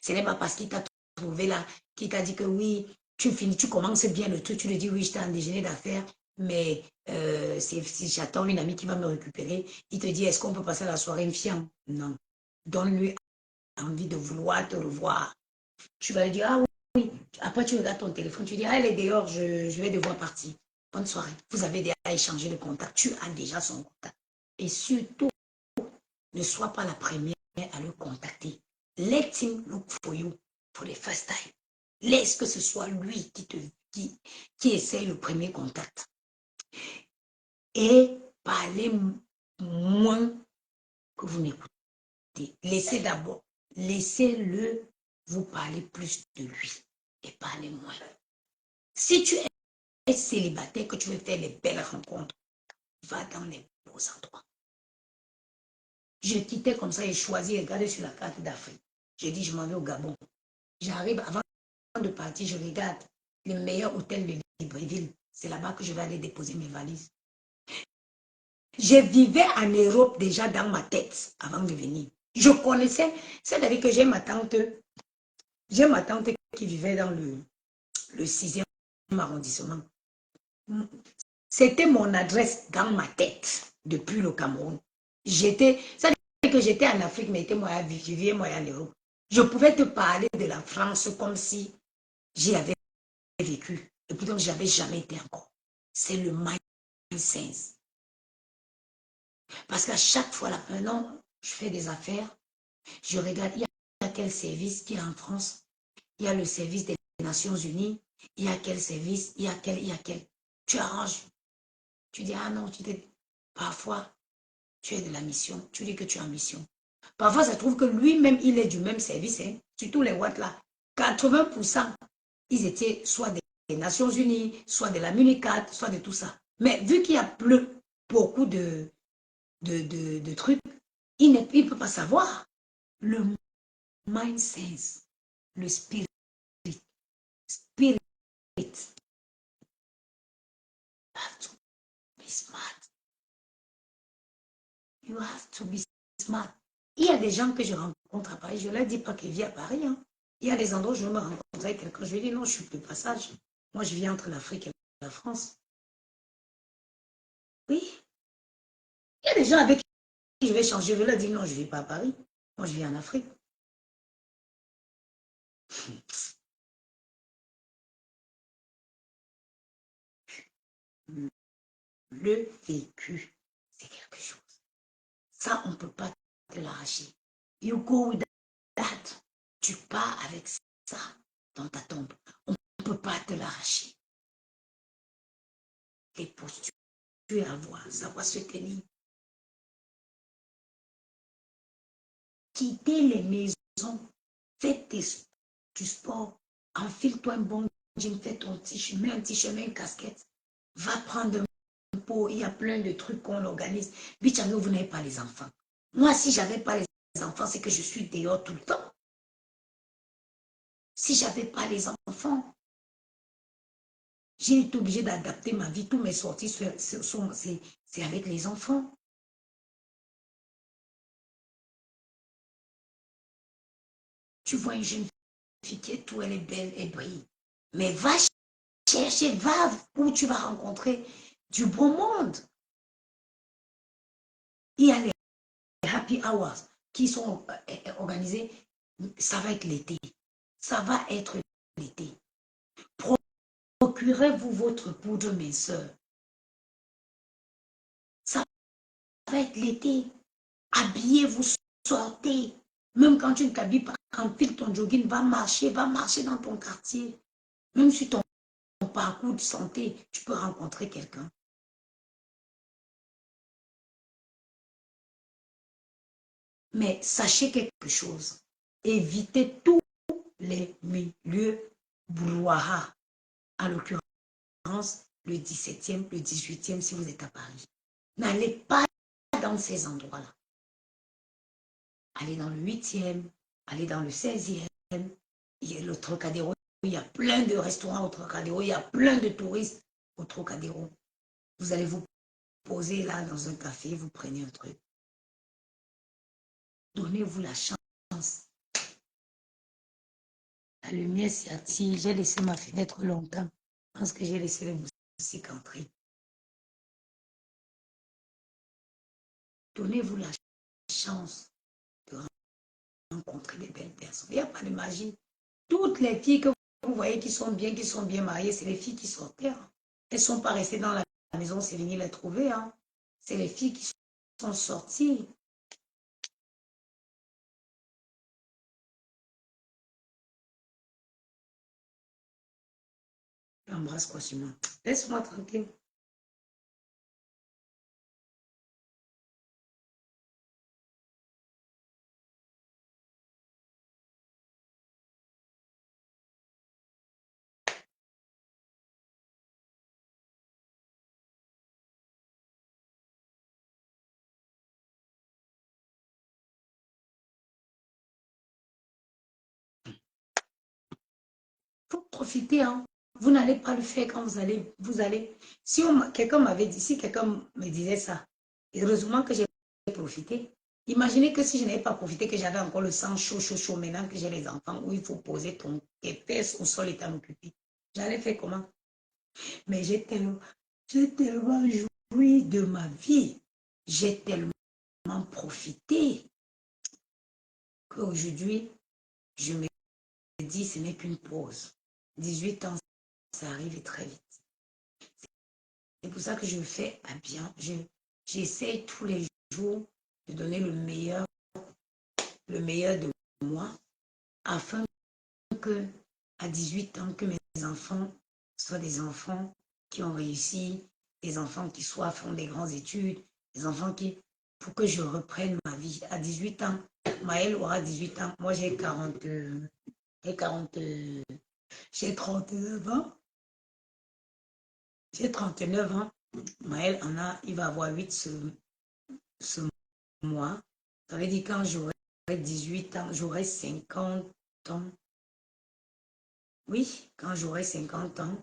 Ce n'est pas parce qu'il t'a trouvé là, qu'il t'a dit que oui, tu finis, tu commences bien le truc, tu lui dis oui, j'étais en déjeuner d'affaires, mais si j'attends une amie qui va me récupérer, il te dit, est-ce qu'on peut passer la soirée fiant? Non. Donne-lui envie de vouloir te revoir. Tu vas lui dire, ah oui, après tu regardes ton téléphone, tu dis, ah elle est dehors, je vais devoir partir. Bonne soirée. Vous avez déjà échangé le contact, tu as déjà son contact. Et surtout, ne sois pas la première à le contacter. Let him look for you for the first time. Laisse que ce soit lui qui essaye le premier contact. Et parlez moins que vous n'écoutez. Laissez-le vous parler plus de lui et parlez moins. Si tu es célibataire, que tu veux faire les belles rencontres, va dans les beaux endroits. Je quittais comme ça et choisis, regarder sur la carte d'Afrique. J'ai dit, je m'en vais au Gabon. J'arrive, avant de partir, je regarde le meilleur hôtel de Libreville. C'est là-bas que je vais aller déposer mes valises. Je vivais en Europe déjà dans ma tête avant de venir. Je connaissais, c'est-à-dire que j'ai ma tante qui vivait dans le 6e arrondissement. C'était mon adresse dans ma tête depuis le Cameroun. C'est-à-dire que j'étais en Afrique, mais je vivais moi en Europe. Je pouvais te parler de la France comme si j'y avais vécu. Et pourtant, je n'avais jamais été encore. C'est le mindset. Parce qu'à chaque fois, là, maintenant, je fais des affaires, je regarde, il y a quel service qui est en France, il y a le service des Nations Unies, il y a quel service, il y a quel. Tu arranges. Tu dis, ah non, parfois, tu es de la mission. Tu dis que tu es en mission. Parfois, ça trouve que lui-même, il est du même service. Hein. Surtout les Watts là. 80%, ils étaient soit des Nations Unies, soit de la MUNICAT, soit de tout ça. Mais vu qu'il y a beaucoup de trucs, il ne peut pas savoir. Le mind sense, le spirit. Spirit. You have to be smart. You have to be smart. Il y a des gens que je rencontre à Paris, je ne leur dis pas qu'ils vivent à Paris. Hein. Il y a des endroits où je me rencontre avec quelqu'un, je lui dis non, je suis plus passage. Moi, je vis entre l'Afrique et la France. Oui. Il y a des gens avec qui je vais changer, je vais leur dire non, je ne vis pas à Paris. Moi, je vis en Afrique. Le vécu, c'est quelque chose. Ça, on ne peut pas te l'arracher. You go with that. Tu pars avec ça dans ta tombe. On ne peut pas te l'arracher. Les postures à avoir, savoir se tenir. Quitter les maisons, fais du sport, enfile-toi un bon jean, fais ton t-shirt, mets un t-shirt, mets une casquette, va prendre un pot, il y a plein de trucs qu'on organise. Bichano, vous n'avez pas les enfants. Moi, si je n'avais pas les enfants, c'est que je suis dehors tout le temps. Si je n'avais pas les enfants, j'ai été obligée d'adapter ma vie. Tous mes sorties, c'est avec les enfants. Tu vois une jeune fille qui est tout, elle est belle, elle brille. Mais va chercher, va où tu vas rencontrer du bon monde. Il y a les happy hours qui sont organisés. Ça va être l'été. Ça va être l'été. Procurez-vous votre poudre minceur. Ça va être l'été. Habillez-vous, sortez. Même quand tu ne t'habilles pas, enfile ton jogging, va marcher dans ton quartier. Même sur ton parcours de santé, tu peux rencontrer quelqu'un. Mais sachez quelque chose. Évitez tous les milieux brouhaha. En l'occurrence, le 17e, le 18e, si vous êtes à Paris. N'allez pas dans ces endroits-là. Allez dans le 8e, allez dans le 16e. Il y a le Trocadéro. Il y a plein de restaurants au Trocadéro. Il y a plein de touristes au Trocadéro. Vous allez vous poser là dans un café, vous prenez un truc. Donnez-vous la chance. La lumière s'attire. J'ai laissé ma fenêtre longtemps. Je pense que j'ai laissé les moustiques entrer. Donnez-vous la chance de rencontrer des belles personnes. Il n'y a pas de magie. Toutes les filles que vous voyez qui sont bien mariées, c'est les filles qui sortaient. Hein. Elles ne sont pas restées dans la maison, c'est venu les trouver. Hein. C'est les filles qui sont sorties. Embrasse quoi sur moi. Laisse-moi tranquille. Faut profiter, hein. Vous n'allez pas le faire quand vous allez. Si quelqu'un m'avait dit, si quelqu'un me disait ça, heureusement que j'ai profité. Imaginez que si je n'avais pas profité, que j'avais encore le sang chaud, maintenant que j'ai les enfants, où il faut poser tes fesses au sol et t'en occuper. J'allais faire comment? Mais j'ai tellement joui de ma vie. J'ai tellement profité qu'aujourd'hui, je me dis, ce n'est qu'une pause. 18 ans, ça arrive très vite. C'est pour ça que je fais à bien. J'essaie tous les jours de donner le meilleur de moi, afin que à 18 ans, que mes enfants soient des enfants qui ont réussi des enfants qui font des grandes études, des enfants qui, pour que je reprenne ma vie. À 18 ans, Maël aura 18 ans. Moi, j'ai 39 ans. J'ai 39 ans. Maël il va avoir 8 ce mois. Ça veut dire quand j'aurai 18 ans, j'aurai 50 ans. Oui, quand j'aurai 50 ans,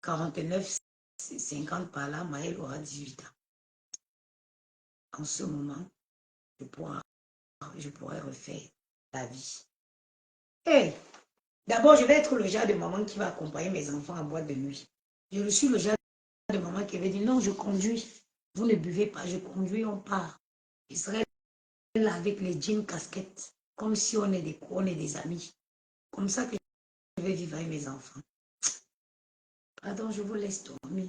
49, 50 par là, Maël aura 18 ans. En ce moment, je pourrais refaire la vie. Hey, d'abord, je vais être le genre de maman qui va accompagner mes enfants en boîte de nuit. Je suis le genre de maman qui va dire non, je conduis. Vous ne buvez pas, je conduis, on part. Je serai là avec les jeans casquettes, comme si on est des amis. Comme ça que je vais vivre avec mes enfants. Pardon, je vous laisse dormir.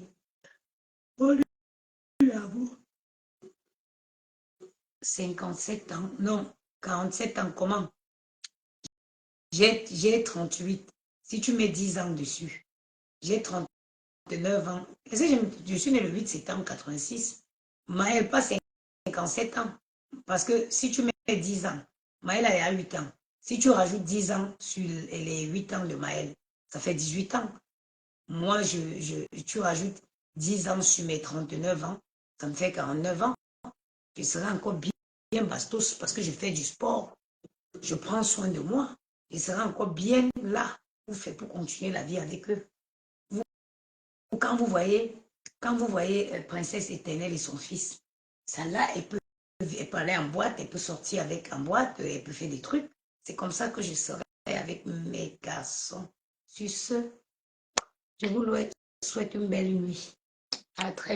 Bonne nuit à vous. 57 ans, non, 47 ans, comment? J'ai 38. Si tu mets 10 ans dessus, j'ai 39 ans. Je suis né le 8 septembre 86. Maël, pas 57 ans. Parce que si tu mets 10 ans, Maël a 8 ans. Si tu rajoutes 10 ans sur les 8 ans de Maël, ça fait 18 ans. Moi, tu rajoutes 10 ans sur mes 39 ans, ça me fait 49 ans. Je serai encore bien bastos parce que je fais du sport. Je prends soin de moi. Je serai encore bien là pour continuer la vie avec eux. Quand vous voyez Princesse Éternelle et son fils, ça là, elle peut aller en boîte, elle peut sortir en boîte, elle peut faire des trucs. C'est comme ça que je serai avec mes garçons. Sur ce, je vous souhaite une belle nuit. À très bientôt.